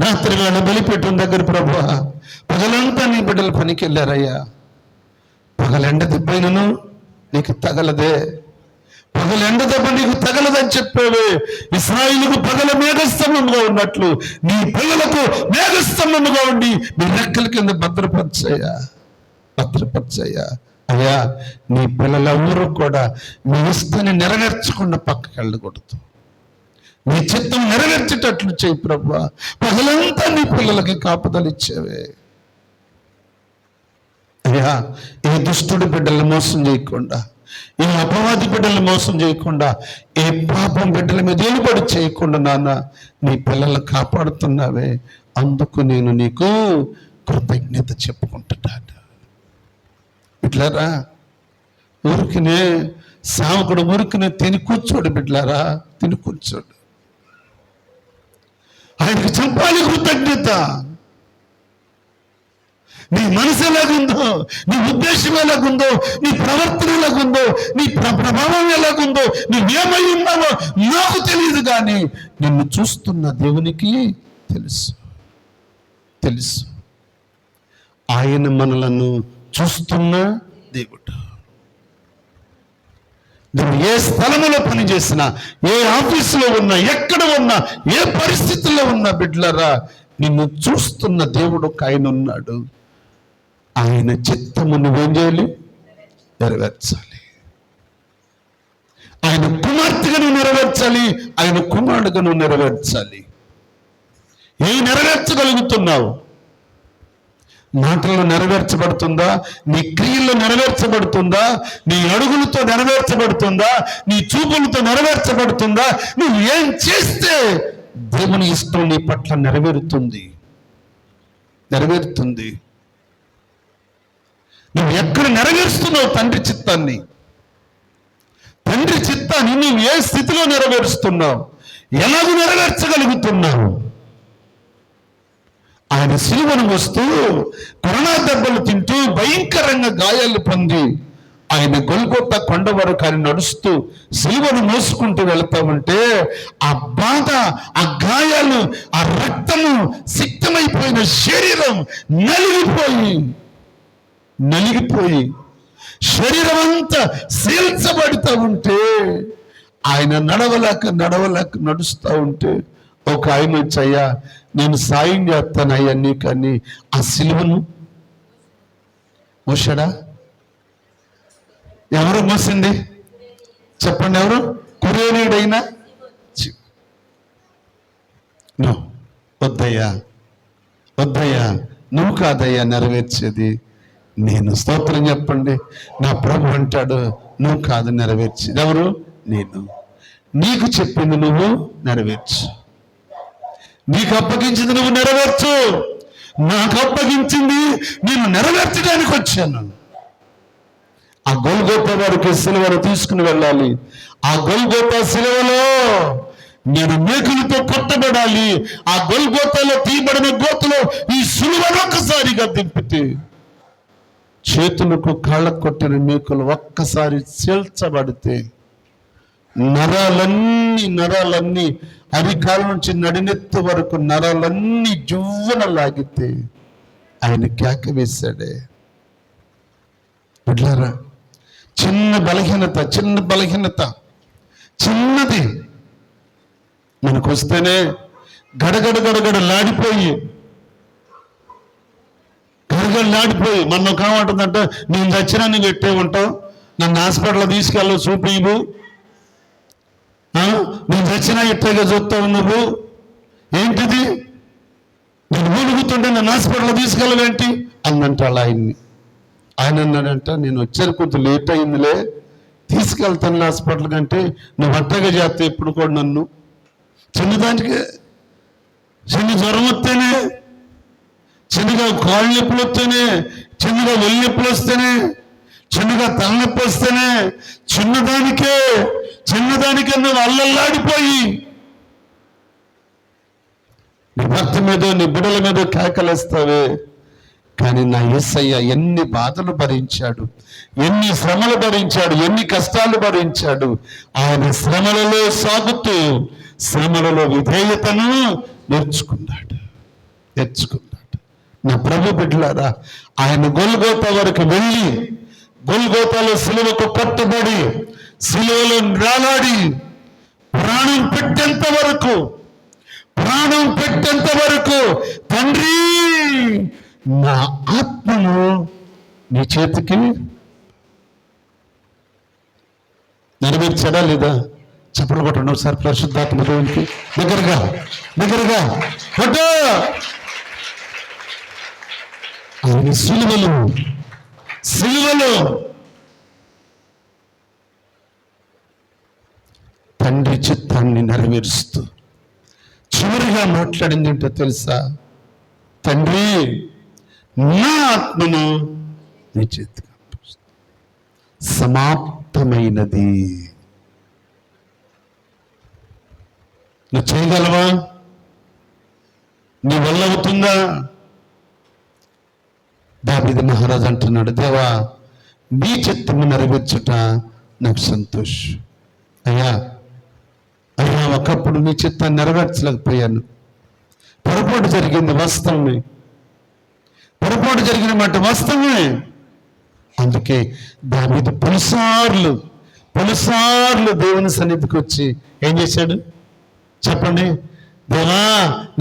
A: రాత్రి వేళ బలిపీఠం దగ్గర ప్రభువా పగలంతా నీ బిడ్డలు పనికి వెళ్ళారయ్యా, పగలెండ దెబ్బైనను నీకు తగలదే, పగలెండ దెబ్బ నీకు తగలదని చెప్పేవే. ఇశ్రాయేలుకు పగల మేఘస్తంభంగా ఉన్నట్లు నీ పిల్లలకు మేఘస్తంభంగా ఉండి నీ రెక్కల కింద భద్రపరిచయ్యా. అయ్యా నీ పిల్లలెవరూ కూడా నీ ఇష్టాన్ని నెరవేర్చకుండా పక్కకి వెళ్ళకూడదు. నీ చిత్తం నెరవేర్చేటట్లు చేయి ప్రభువా. పగలంతా నీ పిల్లలకి కాపుదలు ఇచ్చేవే అయ్యా. ఏ దుష్టుడి బిడ్డల్ని మోసం చేయకుండా, ఏ అపవాది బిడ్డల్ని మోసం చేయకుండా, ఏ పాపం బిడ్డల మీద ఏలుబడి చేయకుండా నాన్న నీ పిల్లల్ని కాపాడుతున్నావే, అందుకు నేను నీకు కృతజ్ఞత చెప్పుకుంటున్నాను. బిడ్డలారా ఊరికినే సావకుడు ఊరికినే తిని కూర్చోడు. బిడ్డలారా తిని కూర్చోడు. ఆయనకు చెప్పాలి కృతజ్ఞత. నీ మనసు ఎలాగుందో, నీ ఉద్దేశం ఎలాగుందో, నీ ప్రవర్తన ఎలాగుందో, నీ ప్రభావం ఎలాగుందో, నీవేమై ఉన్నావో నాకు తెలియదు, కానీ నిన్ను చూస్తున్న దేవునికి తెలుసు. ఆయన మనలను చూస్తున్న దేవుడు. నువ్వు ఏ స్థలములో పనిచేసినా, ఏ ఆఫీసులో ఉన్నా, ఎక్కడ ఉన్నా, ఏ పరిస్థితుల్లో ఉన్నా బిడ్డలారా, నిన్ను చూస్తున్న దేవుడు ఒక ఆయన ఉన్నాడు. ఆయన చిత్తము నువ్వేం చేయాలి? నెరవేర్చాలి. ఆయన కుమార్తెగా నువ్వు నెరవేర్చాలి, ఆయన కుమారుడుగా నువ్వు నెరవేర్చాలి. ఏమి నెరవేర్చగలుగుతున్నావు? మాటల్లో నెరవేర్చబడుతుందా? నీ క్రియల్లో నెరవేర్చబడుతుందా? నీ అడుగులతో నెరవేర్చబడుతుందా? నీ చూపులతో నెరవేర్చబడుతుందా? నువ్వు ఏం చేస్తే దేవుని ఇష్టం నీ పట్ల నెరవేరుతుంది. నువ్వు ఎక్కడ నెరవేరుస్తున్నావు తండ్రి చిత్తాన్ని? నువ్వు ఏ స్థితిలో నెరవేరుస్తున్నావు? ఎలాగూ నెరవేర్చగలుగుతున్నావు? ఆయన సిలువను వస్తూ కొరనా దెబ్బలు తింటూ భయంకరంగా గాయాలు పొంది ఆయన గొల్గొతా కొండ వరకు ఆయన నడుస్తూ సిలువను మోసుకుంటూ వెళ్తా ఉంటే ఆ బాధ, ఆ గాయాలు, ఆ రక్తము, సిక్తమైపోయిన శరీరం నలిగిపోయి శరీరం అంతా శీల్చబడుతూ ఉంటే ఆయన నడవలేక నడుస్తూ ఉంటే ఒక ఆయన వచ్చయ్యా, నేను సాయం చేస్తాను అయ్యా నీకు అని ఆ సిలువను మోసాడా? ఎవరు మోసింది చెప్పండి? ఎవరు? కురేనీడైనా వద్దయ్యా నువ్వు కాదయ్యా నెరవేర్చేది, నేను. స్తోత్రం చెప్పండి. నా ప్రభు అంటాడు, నువ్వు కాదు నెరవేర్చేది. ఎవరు? నేను. నీకు చెప్పింది నువ్వు నెరవేర్చు, నీకు అప్పగించింది నువ్వు నెరవేర్చు. నాకు అప్పగించింది నేను నెరవేర్చడానికి వచ్చాను. ఆ గొల్గొతా వారికి సిలువను తీసుకుని వెళ్ళాలి. ఆ గొల్గొతా సిలువలో నేను మేకులతో కొట్టబడాలి. ఆ గొల్గొతాలో తీయబడిన గోతులో ఈ సిలువను ఒక్కసారిగా దింపితే చేతులకు కాళ్ళకు కొట్టిన మేకులు ఒక్కసారి చీల్చబడితే నరాలన్నీ అరికాల నుంచి నడినెత్తు వరకు నరాలన్నీ జువ్వన లాగితే ఆయన కేక వేశాడే. బిడ్డలారా, చిన్న బలహీనత చిన్నది మనకు వస్తేనే గడగడలాడిపోయి మనం కామంటుందంటే, నేను చచ్చినా నువ్వు పెట్టే ఉంటావు, నన్ను హాస్పిటల్లో తీసుకెళ్ళి చూపివు, నేను చచ్చినా ఎట్టగా చూస్తావు నువ్వు, ఏంటిది నేను ఊలుగుతుంటే నన్ను హాస్పిటల్లో తీసుకెళ్ళవేంటి అందంటాడు ఆయన్ని. ఆయన అన్నాడంట, నేను వచ్చాను కొంచెం లేట్ అయిందిలే, తీసుకెళ్తాను హాస్పిటల్ కంటే నువ్వు అట్టగా చేస్తే ఎప్పుడు కూడా నన్ను చిన్నదానికి చిన్న జ్వరం వస్తేనే, చిన్నగా కాళ్ళు నొప్పులు వస్తేనే, చిన్నగా ఒళ్ళు నొప్పులు వస్తేనే, చిన్నగా తలనొప్పి వస్తేనే, చిన్నదానికే నువ్వు అల్లల్లాడిపోయి నీ భర్త మీద నీ బిడ్డల మీద కేకలేస్తావే. కానీ నా యేసయ్య ఎన్ని బాధలు భరించాడు, ఎన్ని శ్రమలు భరించాడు, ఎన్ని కష్టాలు భరించాడు. ఆయన శ్రమలలో సాగుతూ శ్రమలలో విధేయతను నేర్చుకున్నాడు. నా ప్రభు బిడ్డలారా, ఆయన గొల్గొతా వరకు వెళ్ళి గొల్గొతాలో సిలువకు కట్టుబడి సిలువలో రాలాడి ప్రాణం పెట్టేంత వరకు తండ్రి నా ఆత్మను నీ చేతికి నెరవేర్చాడా లేదా? చెప్పలు కొట్టండి ఒకసారి. పరిశుద్ధాత్మ దేవునికి దగ్గరగా కొట్టు. ఆయన సిలువలో తండ్రి చిత్తాన్ని నెరవేరుస్తూ చివరిగా మాట్లాడింది ఏంటో తెలుసా? తండ్రి నా ఆత్మను నీ చేతికి సమాప్తమైనది. నువ్వు చేయగలవా? నీ వల్ల అవుతుందా? దావీదు మహారాజు అంటున్నాడు, దేవా నీ చిత్తము నెరవేర్చుట నాకు సంతోషం. అయ్యా అయ్యా ఒకప్పుడు నీ చిత్తాన్ని నెరవేర్చలేకపోయాను, పొరపాటు జరిగింది, వాస్తవమే, పొరపాటు జరిగిన మాట వాస్తవమే. అందుకే దావీదు పలుసార్లు దేవుని సన్నిధికి వచ్చి ఏం చేశాడు చెప్పండి? దేవా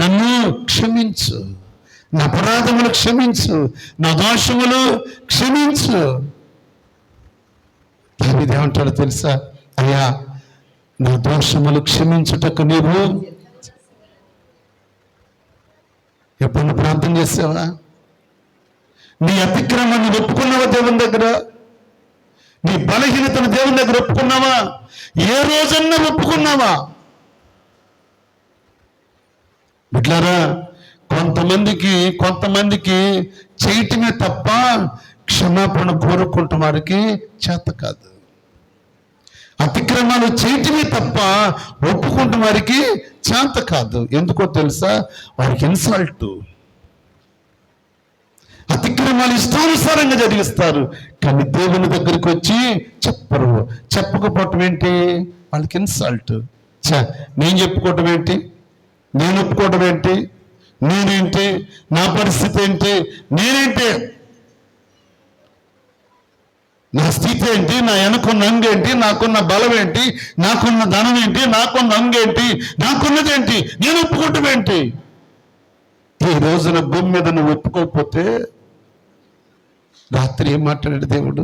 A: నన్ను క్షమించు, నా అపరాధములు క్షమించు, నా దోషములు క్షమించు. దావీదు ఏమంటాడో తెలుసా? అయ్యా నా దోషములు క్షమించుటకు నీవు ఎప్పుడు ప్రార్థన చేసావా? నీ అతిక్రమాన్ని ఒప్పుకున్నావా దేవుని దగ్గర? నీ బలహీనతను దేవుని దగ్గర ఒప్పుకున్నావా? ఏ రోజన్నా ఒప్పుకున్నావా? బిడ్డలారా, కొంతమందికి చేయటమే తప్ప క్షమాపణ కోరుకుంటున్న వారికి చేత కాదు. అతిక్రమాలు చేయటమే తప్ప ఒప్పుకుంటున్న వారికి చేత కాదు. ఎందుకో తెలుసా? వారికి ఇన్సల్ట్. అతిక్రమాలు ఇష్టానుసారంగా జరిగిస్తారు, కానీ దేవుని దగ్గరికి వచ్చి చెప్పరు. చెప్పకపోవటం ఏంటి? వాళ్ళకి ఇన్సల్ట్. నేను చెప్పుకోవటం ఏంటి? నేను ఒప్పుకోవటం ఏంటి? నేనేంటి? నా పరిస్థితి ఏంటి? నేనేంటి? నా స్థితి ఏంటి? నా వెనకున్న అంగేంటి? నాకున్న బలం ఏంటి? నాకున్న ధనం ఏంటి? నాకున్న అంగేంటి? నాకున్నదేంటి? నేను ఒప్పుకోవటం ఏంటి? ఈ రోజున భూమి మీద నువ్వు ఒప్పుకోకపోతే రాత్రి ఏం మాట్లాడాడు దేవుడు?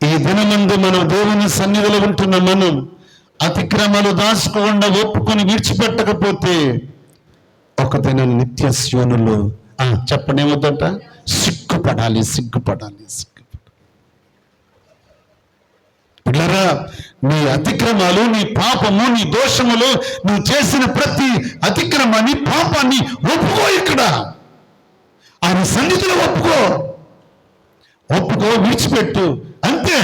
A: ఈ దినమందు మనం దేవుని సన్నిధిలో ఉంటున్న మనం అతిక్రమాలు దాచుకోకుండా ఒప్పుకొని విడిచిపెట్టకపోతే ఒక దినం నిత్య శూన్యులు చెప్పండి ఏమవుతుంట? సిగ్గుపడాలి. పిల్లరా, నీ అతిక్రమాలు, నీ పాపము, నీ దోషములు, నువ్వు చేసిన ప్రతి అతిక్రమాన్ని, పాపాన్ని ఒప్పుకో. ఇక్కడ ఆయన సన్నిధిలో ఒప్పుకో, విడిచిపెట్టు. అంతే.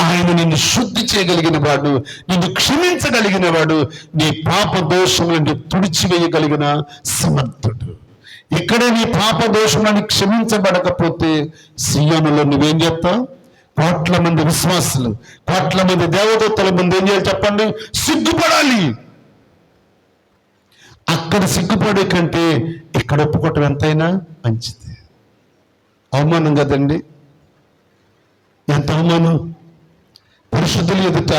A: ఆయన నిన్ను శుద్ధి చేయగలిగిన వాడు, నిన్ను క్షమించగలిగిన వాడు, నీ పాప దోషములను తుడిచివేయగలిగిన సమర్థుడు. ఇక్కడే నీ పాప దోషములను క్షమించబడకపోతే సియోనులో నువ్వేం చేస్తావు? కోట్ల మంది విశ్వాసులు, కోట్ల మంది దేవదూతల ముందు ఏం చేయాలి చెప్పండి? సిగ్గుపడాలి. అక్కడ సిగ్గుపడే కంటే ఇక్కడ ఒప్పుకోవటం ఎంతైనా మంచిది. అవమానం కదండి, ఎంత అవమానం! పరిశుద్ధుల ఎదుట,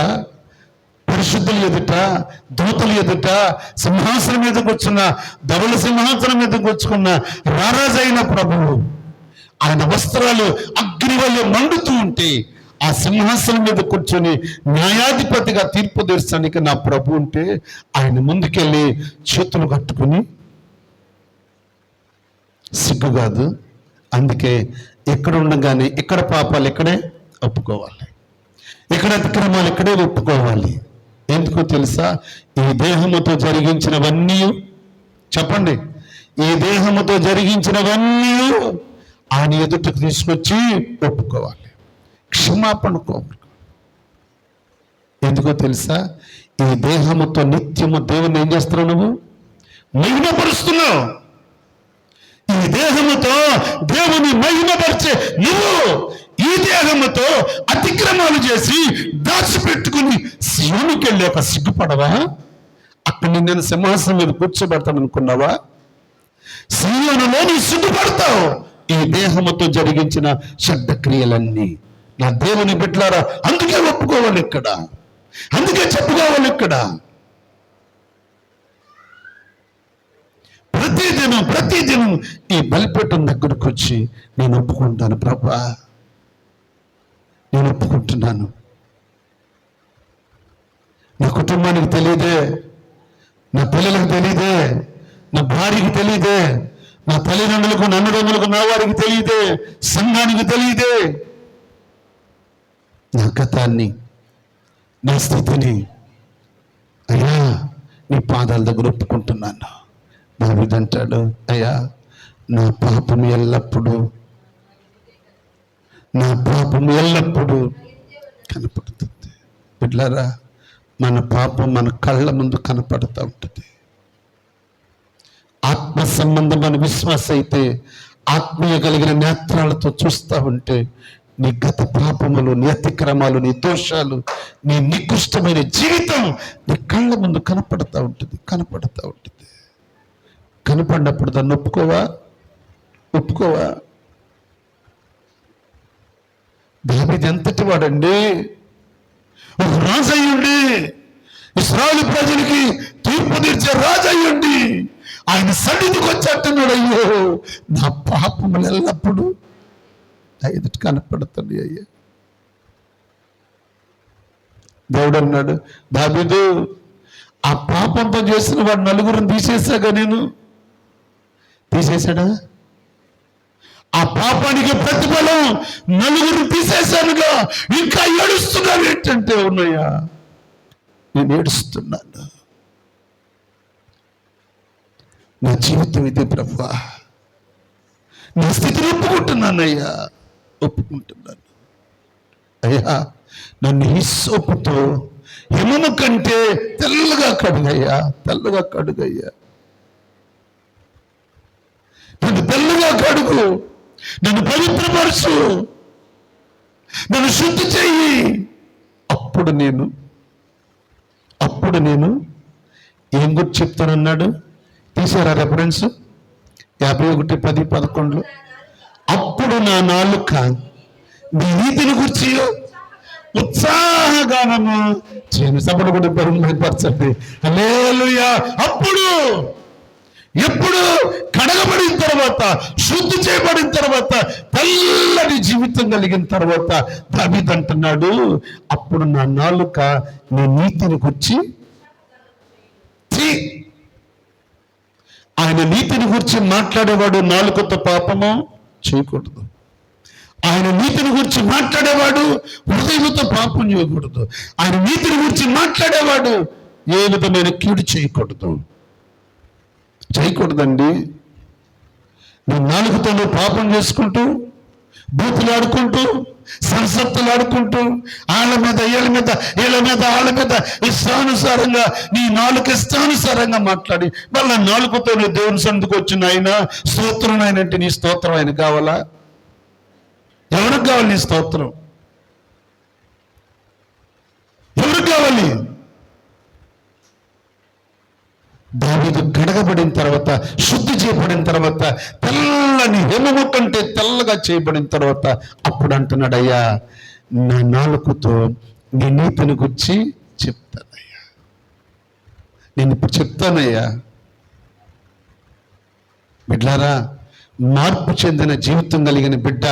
A: దూతల ఎదుట, సింహాసనం మీద కూర్చున్న, ధవళ సింహాసనం మీద కూర్చుకున్న రారాజైన ప్రభువు, ఆయన వస్త్రాలు అగ్ని వలె మండుతూ ఉంటే ఆ సింహాసనం మీద కూర్చొని న్యాయాధిపతిగా తీర్పు తీర్చడానికి నా ప్రభు ఉంటే ఆయన ముందుకెళ్ళి చేతులు కట్టుకుని సిగ్గు కాదు. అందుకే ఇక్కడ ఉండగానే ఇక్కడ పాపాలు ఇక్కడే ఒప్పుకోవాలి, ఇక్కడ అతిక్రమాలు ఇక్కడే ఒప్పుకోవాలి. ఎందుకో తెలుసా? ఈ దేహముతో జరిగించినవన్నీ చెప్పండి, ఈ దేహముతో జరిగించినవన్నీ ఆయన ఎదుటకు తీసుకొచ్చి ఒప్పుకోవాలి, క్షమాపణ కోరు. ఎందుకో తెలుసా? ఈ దేహముతో నిత్యము దేవుని ఏం చేస్తున్నావు? నువ్వు మహిమపరుస్తున్నావు. ఈ దేహముతో దేవుని మహిమపరిచే నువ్వు ఈ దేహముతో అతిక్రమాలు చేసి దాచిపెట్టుకుని శివునికి వెళ్ళి ఒక సిగ్గుపడవా? అక్కడ నేను సింహాసనం మీద కూర్చోబెడతాను అనుకున్నావా? సియోనులో నీ సిగ్గుపడతావు. ఈ దేహముతో జరిగించిన చెడ్డ క్రియలన్నీ నా దేవుని బిడ్డలారా, అందుకే ఒప్పుకోవాలి ఇక్కడ, అందుకే చెప్పుకోవాలి ఇక్కడ. ప్రతిదినం ఈ బలిపీఠం దగ్గరకు వచ్చి నేను ఒప్పుకుంటాను ప్రభా, నేను ఒప్పుకుంటున్నాను. నా కుటుంబానికి తెలియదే, నా పిల్లలకు తెలియదే, నా భార్యకి తెలియదే, నా తల్లిదండ్రులకు, నన్నదమ్ములకు, నా వారికి తెలియదే, సంఘానికి తెలియదే. నా గతాన్ని, నా స్థితిని అయ్యా నీ పాదాల దగ్గర ఒప్పుకుంటున్నాను. దావీదు అంటాడు, అయ్యా నా పాపం ఎల్లప్పుడూ కనపడుతుంది. బిడ్డలారా, మన పాపం మన కళ్ళ ముందు కనపడుతూ ఉంటుంది. ఆత్మ సంబంధమైన విశ్వాస అయితే ఆత్మీయ కలిగిన నేత్రాలతో చూస్తూ ఉంటే నీ గత పాపములు, నీ అతిక్రమాలు, నీ దోషాలు, నీ నికృష్టమైన జీవితం నీ కళ్ళ ముందు కనపడతా ఉంటుంది. కనపడినప్పుడు దాన్ని ఒప్పుకోవా? దావీదు ఎంతటి వాడండి, ఒక రాజు అయ్యుండి, ఇశ్రాయేలు ప్రజలకి తీర్పు తీర్చే రాజు అయ్యుండి ఆయన సన్నిధికి వచ్చేట్టున్నాడు. అయ్యో, నా పాపములు ఎల్లప్పుడూ ఎదుటి కనపడుతుంది అయ్యా. దేవుడు అన్నాడు, దావీదు, ఆ పాపంతో చేసిన వాడు నలుగురిని తీసేశాగా, నేను తీసేశాడా? ఆ పాపానికి ప్రతిఫలం నలుగురిని తీసేశానుగా, ఇంకా ఏడుస్తున్నావు ఏంటంటే, ఉన్నాయా, నేను ఏడుస్తున్నాను. నా జీవితం ఇదే ప్రభువా, నా స్థితిని ఒప్పుకుంటున్నాను అయ్యా. నన్ను హిస్సోపుతో హిమము కంటే తెల్లగా కడుగయ్యా. నన్ను తెల్లగా కడుగు, నన్ను పవిత్రపరచు, నన్ను శుద్ధి చెయ్యి. అప్పుడు నేను ఏం గుర్తు చెప్తానన్నాడు? తీసారా రెఫరెన్స్? 51:10-11. అప్పుడు నా నాలుక నీ నీతిని గురించి ఉత్సాహగానము చేయను. సభను కూడా పరచండి. హల్లెలూయా. అప్పుడు ఎప్పుడు కడగబడిన తర్వాత, శుద్ధి చేయబడిన తర్వాత, తెల్లని జీవితం కలిగిన తర్వాత దావీదు అంటున్నాడు, అప్పుడు నా నాలుక నీ నీతిని గురించి. ఆయన నీతిని గురించి మాట్లాడేవాడు నాలుకతో పాపము చేయకూడదు. ఆయన నీతిని గురించి మాట్లాడేవాడు హృదయంతో పాపం చేయకూడదు. ఆయన నీతిని గురించి మాట్లాడేవాడు ఏ విధమైన కీడు చేయకూడదండి. నువ్వు నాలుగుతో పాపం చేసుకుంటూ, బూతులు ఆడుకుంటూ, సంసప్తులు ఆడుకుంటూ, ఆళ్ళ మీద ఇష్టానుసారంగా, నీ నాలుగు ఇష్టానుసారంగా మాట్లాడి మళ్ళీ నాలుగుతో నీ దేవుని సన్నిధికి వచ్చిన ఆయన స్తోత్రం అయినంటే నీ స్తోత్రం ఆయన కావాలా? ఎవరికి కావాలి నీ స్తోత్రం? ఎవరికి కావాలి? దావీదు కడగబడిన తర్వాత, శుద్ధి చేయబడిన తర్వాత, తెల్లని హిమము కంటే తెల్లగా చేయబడిన తర్వాత అప్పుడు అంటున్నాడు, అయ్యా నా నాలుకతో నీ నీతిని గురించి చెప్తానయ్యా. నేను ఇప్పుడు చెప్తానయ్యా. బిడ్లారా, మార్పు చెందిన జీవితం కలిగిన బిడ్డ,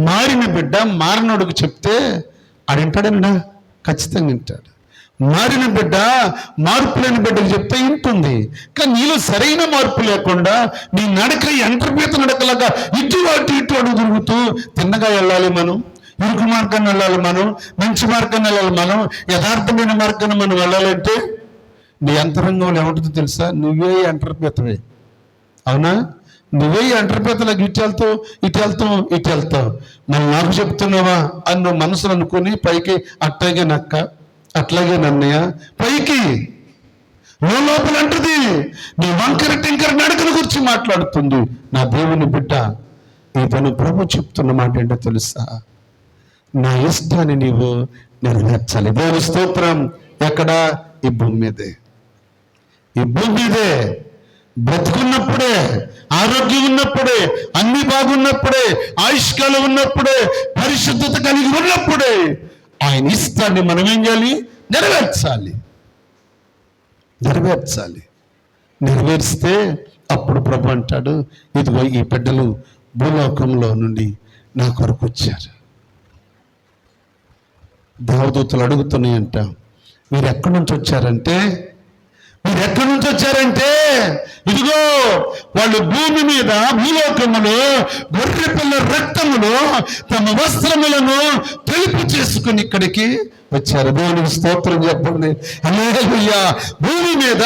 A: మారిన బిడ్డ మారినోడుకు చెప్తే ఆడింటాడన్నా? ఖచ్చితంగా వింటాడు. మారిన బిడ్డ మార్పు లేని బిడ్డకు చెప్తే వింటుంది. కానీ నీలో సరైన మార్పు లేకుండా నీ నడక ఎంటర్పీత నడకలాగా ఇటు అడుగు తిరుగుతూ, తిన్నగా వెళ్ళాలి మనం, ఇరుకు మార్గాన్ని వెళ్ళాలి మనం, మంచి మార్గాన్ని వెళ్ళాలి మనం, యథార్థమైన మార్గాన్ని మనం వెళ్ళాలంటే నీ అంతరంగంలో ఏముంటుందో తెలుసా? నువ్వే ఎంటర్పీతవే. అవునా? నువ్వే ఎంటర్పీతలకు ఇటు వెళ్తావు. మనం నాకు చెప్తున్నావా అని నువ్వు మనసులు అనుకుని పైకి అట్లాగే నన్నయ్య పైకి లోపల అంటుంది, నీ వంకర టింకర నడకల గురించి మాట్లాడుతుంది. నా దేవుని బిడ్డ, ఇతను ప్రభు చెప్తున్న మాట ఏంటో తెలుసా? నా ఇష్టాన్ని నీవు నెరవేర్చాలి. దేవుని స్తోత్రం. ఎక్కడ? ఈ భూమి మీదే. బ్రతుకున్నప్పుడే, ఆరోగ్యం ఉన్నప్పుడే, అన్ని బాగున్నప్పుడే, ఆయుష్కాలం ఉన్నప్పుడే, పరిశుద్ధత కలిగి ఉన్నప్పుడే ఆయన ఇష్టాన్ని మనం ఏం చేయాలి? నెరవేర్స్తే అప్పుడు ప్రభు అంటాడు, ఇదిగో ఈ బిడ్డలు భూలోకంలో నుండి నా కొరకు వచ్చారు. దేవదూతలు అడుగుతున్నాయంట, మీరు ఎక్కడి నుంచి వచ్చారంటే ఇదిగో వాళ్ళు భూమి మీద, భూలోకములో గొర్రె పిల్ల రక్తములో తమ వస్త్రములను తెలుపు చేసుకుని ఇక్కడికి వచ్చారు. దేవునికి స్తోత్రం చెప్పండి. హల్లెలూయా. భూమి మీద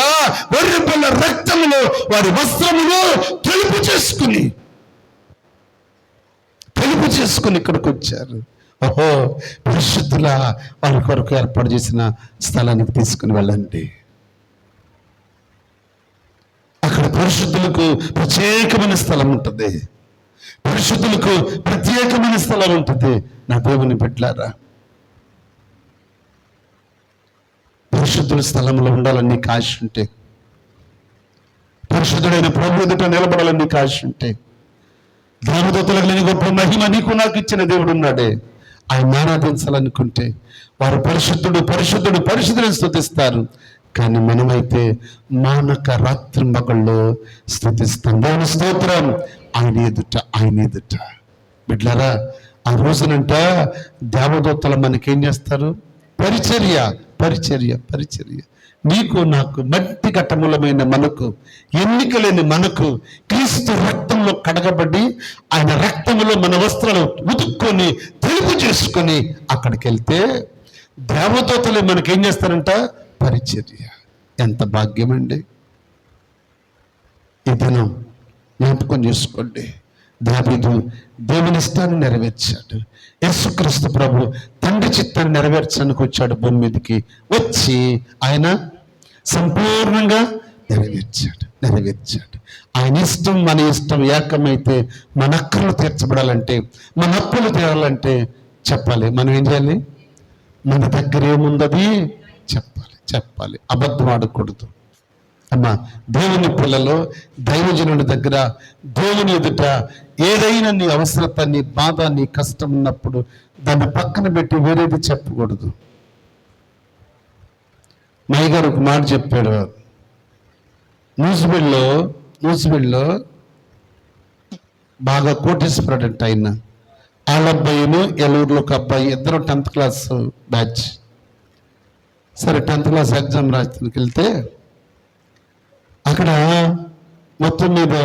A: గొర్రె పిల్ల రక్తములో వారి వస్త్రములు తెలుపు చేసుకుని ఇక్కడికి వచ్చారు. ఓహో, పరిశుద్ధుల వారి కొరకు ఏర్పాటు చేసిన స్థలానికి తీసుకుని వెళ్ళండి. అక్కడ పరిశుద్ధులకు ప్రత్యేకమైన స్థలం ఉంటుంది. పరిశుద్ధులకు ప్రత్యేకమైన స్థలం ఉంటుంది. నా దేవుని బిడ్డలారా, పరిశుద్ధుల స్థలంలో ఉండాలని నీకు ఆశ ఉంటే, పరిశుద్ధుడైన ప్రభు ఎదుట నిలబడాలని నీకు ఆశ ఉంటే, దేవదూతలకు లేని గొప్ప మహిమ నీకు నాకు ఇచ్చిన దేవుడు ఉన్నాడే, ఆయన ఆరాధించాలనుకుంటే వారు పరిశుద్ధుడు పరిశుద్ధుడు పరిశుద్ధుని స్తుతిస్తారు. కానీ మనమైతే మానక రాత్రి మగళ్ళు స్తుతిస్తాం. దేవుని స్తోత్రం. ఆయన ఎదుట బిడ్డలారా, ఆ రోజునంట దేవదూతలు మనకేం చేస్తారు? పరిచర్య. నీకు నాకు మట్టి ఘట్టములమైన మనకు, ఎన్నిక లేని మనకు, క్రీస్తు రక్తంలో కడగబడి ఆయన రక్తంలో మన వస్త్రాలు ఉతుక్కొని తెలుపు చేసుకొని అక్కడికి వెళ్తే దేవదూతలు మనకేం చేస్తారంట? పరిచర్య. ఎంత భాగ్యం అండి! ఈ దినం జ్ఞాపకం చేసుకోండి. దావీదు దేవుని ఇష్టాన్ని నెరవేర్చాడు. యేసుక్రీస్తు ప్రభు తండ్రి చిత్తాన్ని నెరవేర్చడానికి వచ్చాడు భూమి మీదకి. వచ్చి ఆయన సంపూర్ణంగా నెరవేర్చాడు. ఆయన ఇష్టం మన ఇష్టం ఏకమైతే మన అక్కర్లు తీర్చబడాలంటే, మన అప్పులు తీరాలంటే చెప్పాలి. మనం ఏం చేయాలి? మన దగ్గర ఏముందది చెప్పాలి. అబద్ధం ఆడకూడదు. అమ్మా, దేవుని పిల్లలు, దైవజనుడి దగ్గర, దేవుని ఎదుట ఏదైనా నీ అవసరత, నీ బాధ, నీ కష్టం ఉన్నప్పుడు దాన్ని పక్కన పెట్టి వేరేది చెప్పకూడదు. మయ్య గారు ఒక మాట చెప్పాడు. న్యూజిబిల్లో బాగా కోటేశ్వరుడు అంటే ఆయన, వాళ్ళ అబ్బాయిను ఎలూరులో ఒక అబ్బాయి, ఇద్దరు 10th క్లాస్ బ్యాచ్. సరే 10th క్లాస్ ఎగ్జామ్ రాయడానికి వెళ్తే అక్కడ మొత్తం మీద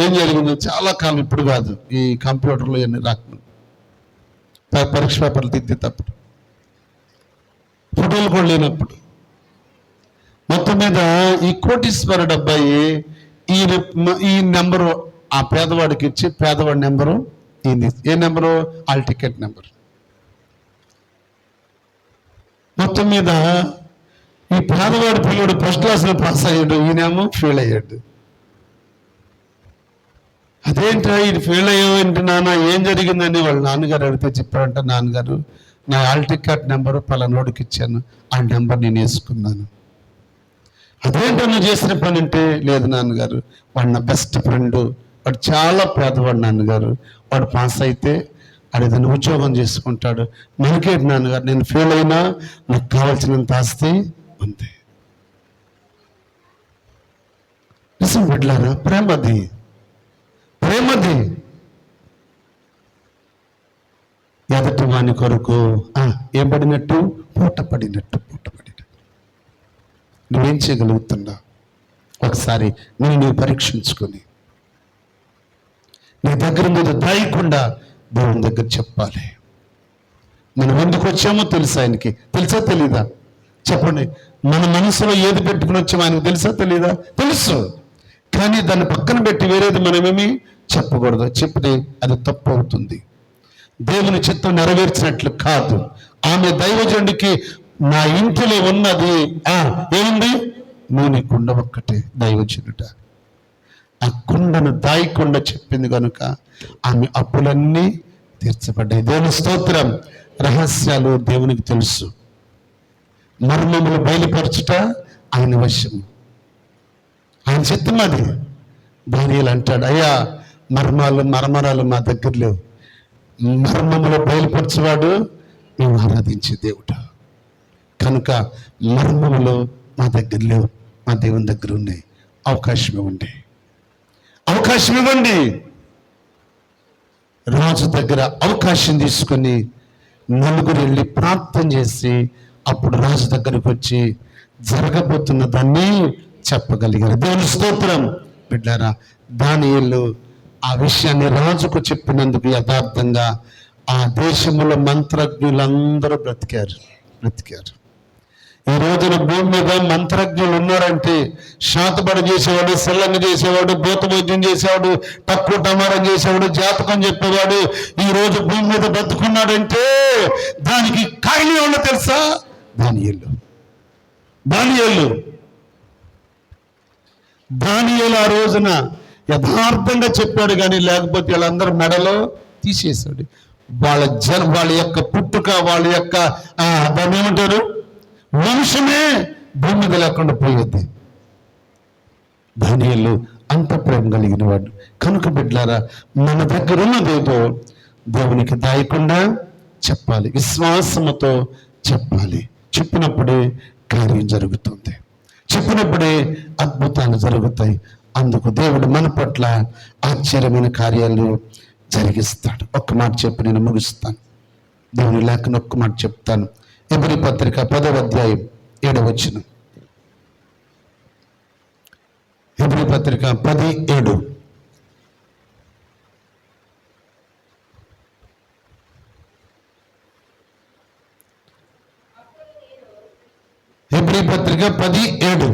A: ఏం జరిగిందో చాలా కాలం, ఇప్పుడు కాదు, ఈ కంప్యూటర్లో ఇవన్నీ రాకుండా పరీక్ష పేపర్లు దిద్దేటప్పుడు, ఫోటోలు కూడా లేనప్పుడు, మొత్తం మీద ఈ కోటీశ్వరుడు అబ్బాయి ఈ నెంబరు ఆ పేదవాడికి ఇచ్చి, పేదవాడి నెంబరు ఈయన, ఏ నెంబరు? వాళ్ళ టికెట్ నెంబరు. మొత్తం మీద ఈ పేదవాడి పిల్లడు ఫస్ట్ క్లాస్లో పాస్ అయ్యాడు, ఈయనేమో ఫెయిల్ అయ్యాడు. అదేంటా ఇది ఫెయిల్ అయ్యావేంటి నాన్న, ఏం జరిగిందని వాళ్ళ నాన్నగారు అడిగితే చెప్పారంట, నాన్నగారు నా హాల్ టికెట్ నెంబరు పలానోడికి ఇచ్చాను, ఆ నెంబర్ నేను వేసుకున్నాను. అదేంటో నువ్వు చేసిన పని అంటే, లేదు నాన్నగారు, వాడు నా బెస్ట్ ఫ్రెండ్, వాడు చాలా పేదవాడు నాన్నగారు, వాడు పాస్ అయితే అడిగిన ఉద్యోగం చేసుకుంటాడు, మనకేంటి నాన్నగారు, నేను ఫెయిల్ అయినా నాకు కావాల్సినంత ఆస్తి ఉంది. నిజం బిడ్డలారా, ప్రేమది. ఎదటి వాని కొరకు ఏం పడినట్టు? పూట పడినట్టు. నువ్వేం చేయగలుగుతున్నా? ఒకసారి నువ్వు పరీక్షించుకొని నీ దగ్గర మీద దాయకుండా దేవుని దగ్గర చెప్పాలి. మనం ఎందుకు వచ్చామో తెలుసా ఆయనకి? తెలుసా తెలీదా? చెప్పండి. మన మనసులో ఏది పెట్టుకుని వచ్చామో ఆయనకు తెలుసా తెలీదా? తెలుసు. కానీ దాన్ని పక్కన పెట్టి వేరేది మనమేమి చెప్పకూడదు. చెప్తే అది తప్పు అవుతుంది. దేవుని చిత్తం నెరవేర్చినట్లు కాదు. ఆమె దైవజనుడికి నా ఇంటిలో ఉన్నది ఏముంది? నూనె కుండ ఒక్కటే. దైవజనుడ ఆ కుండను దాయకుండా చెప్పింది కనుక ఆమె అప్పులన్నీ తీర్చబడ్డాయి. దేవుని స్తోత్రం. రహస్యాలు దేవునికి తెలుసు. మర్మములు బయలుపరచుట ఆయన వశము, ఆయన చిత్తం అది. దానియేలు అంటాడు, అయ్యా మర్మరాలు మా దగ్గర లేవు, మర్మములు బయలుపరచువాడు మేము ఆరాధించే దేవుడు కనుక మర్మములు మా దగ్గర లేవు, మా దేవుని దగ్గర ఉన్నాయి. అవకాశం ఇవ్వండి. రాజు దగ్గర అవకాశం తీసుకొని నలుగురు వెళ్ళి ప్రార్థన చేసి అప్పుడు రాజు దగ్గరకు వచ్చి జరగబోతున్న దాన్ని చెప్పగలిగారు. దేవుని స్తోత్రం. బిడ్డారా, దానియేలు ఆ విషయాన్ని రాజుకు చెప్పినందుకు యథార్థంగా ఆ దేశంలో మంత్రజ్ఞులందరూ బ్రతికారు. ఈ రోజున భూమి మీద మంత్రజ్ఞులు ఉన్నారంటే, శాతబడి చేసేవాడు, సెల్లంగా చేసేవాడు, భూతవైద్యం చేసేవాడు, తక్కువ టమారం చేసేవాడు, జాతకం చెప్పేవాడు ఈ రోజు భూమి మీద బ్రతుకున్నాడంటే దానికి కారణం ఏమన్నా తెలుసా? దానియేలు. దానియేలు ఆ రోజున యథార్థంగా చెప్పాడు, కానీ లేకపోతే వీళ్ళందరూ మెడలో తీసేశాడు. వాళ్ళ యొక్క పుట్టుక, వాళ్ళ యొక్క దాన్ని ఏమంటారు, వంశమే భూమి మీద లేకుండా పోయేది. దానియేలు అంత ప్రేమ కలిగిన వాడు. కనుక బిడ్డలారా, మన దగ్గర ఉన్నదేదో దేవునికి దాయకుండా చెప్పాలి, విశ్వాసముతో చెప్పాలి. చెప్పినప్పుడే కార్యం జరుగుతుంది, చెప్పినప్పుడే అద్భుతాలు జరుగుతాయి. అందుకు దేవుడు మన పట్ల ఆశ్చర్యమైన కార్యాలు జరిగిస్తాడు. ఒక్క మాట చెప్పి నేను ముగిస్తాను. దేవుని లేఖను ఒక్క మాట చెప్తాను. హెబ్రీ పత్రిక 10వ అధ్యాయం 7వ వచనం. హెబ్రీ పత్రిక 10:7. హెబ్రీ పత్రిక 10:7.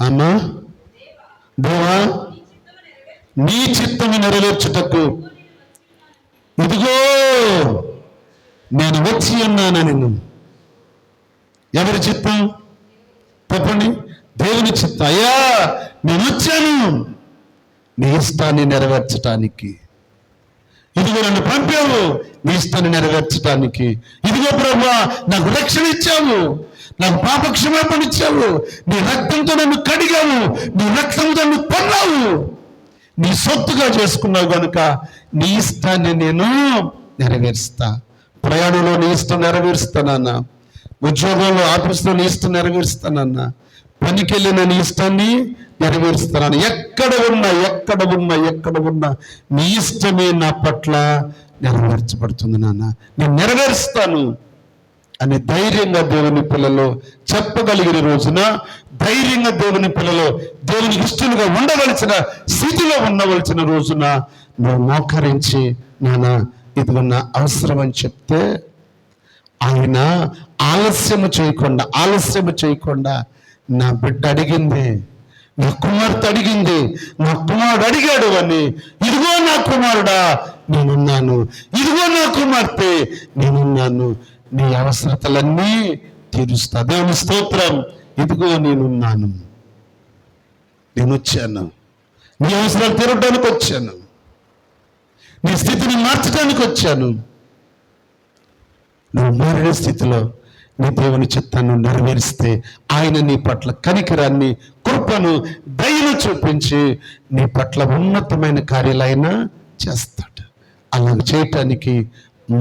A: అమ్మా, దేవా నీ చిత్తము నెరవేర్చుటకు ఇదిగో నేను వచ్చి ఉన్నానని. ఎవరి చిత్తం చెప్పండి? దేవుని చిత్తం. అయ్యా నేను వచ్చాను నీ ఇష్టాన్ని నెరవేర్చటానికి. ఇదిగో నన్ను పంపావు నీ ఇష్టాన్ని నెరవేర్చడానికి. ఇదిగో ప్రభువా నాకు రక్షణ ఇచ్చావు, నాకు పాప క్షమాపణ ఇచ్చావు, నీ రక్తంతో నన్ను కడిగావు, నీ రక్తంతో నన్ను కొన్నావు, నీ సొత్తుగా చేసుకున్నావు కనుక నీ ఇష్టాన్ని నేను నెరవేరుస్తా. ప్రయాణంలో నీ ఇష్టం నెరవేరుస్తానన్నా, ఉద్యోగంలో ఆఫీసులో నీ ఇష్టం నెరవేరుస్తానన్నా, పనికి వెళ్ళిన నీ ఇష్టాన్ని నెరవేరుస్తానన్నా. ఎక్కడ ఉన్నా నీ ఇష్టమే నా పట్ల నెరవేర్చబడుతుంది నాన్న, నేను నెరవేరుస్తాను అని ధైర్యంగా దేవుని పిల్లలు చెప్పగలిగిన రోజున, ధైర్యంగా దేవుని పిల్లలు దేవునికి ఇష్టలుగా ఉండవలసిన స్థితిలో ఉండవలసిన రోజున నువ్వు మోకరించి నాన్న ఇదిగో నా అవసరం అని చెప్తే ఆయన ఆలస్యము చేయకుండా నా బిడ్డ అడిగింది, నా కుమార్తె అడిగింది, నా కుమారుడు అడిగాడు అని, ఇదిగో నా కుమారుడా నేనున్నాను, ఇదిగో నా కుమార్తె నేనున్నాను, నీ అవసరతలన్నీ తీరుస్తా. దేవుని స్తోత్రం. ఇదిగో నేనున్నాను, నేను వచ్చాను, నీ అవసరాలు తీరడానికి వచ్చాను, నీ స్థితిని మార్చడానికి వచ్చాను. నువ్వు మారిన స్థితిలో నీ దేవుని చిత్తాన్ని నెరవేరిస్తే ఆయన నీ పట్ల కనికరాన్ని, కృపను, దయను చూపించి నీ పట్ల ఉన్నతమైన కార్యాలైనా చేస్తాడు. అలా చేయటానికి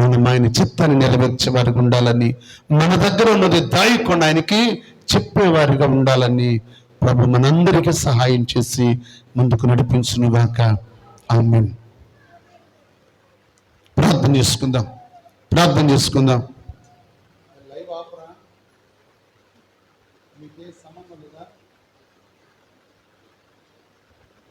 A: మనం ఆయన చిత్తాన్ని నెరవేర్చేవారిగా ఉండాలని, మన దగ్గర ఉన్నది దాయకుండా ఆయనకి చెప్పేవారిగా ఉండాలని ప్రభు మనందరికీ సహాయం చేసి ముందుకు నడిపించునుగాక. ఆమేన్. ప్రార్థన చేసుకుందాం.
B: లైవ్ ఆపరా, మీకే సంబంధం లేదా?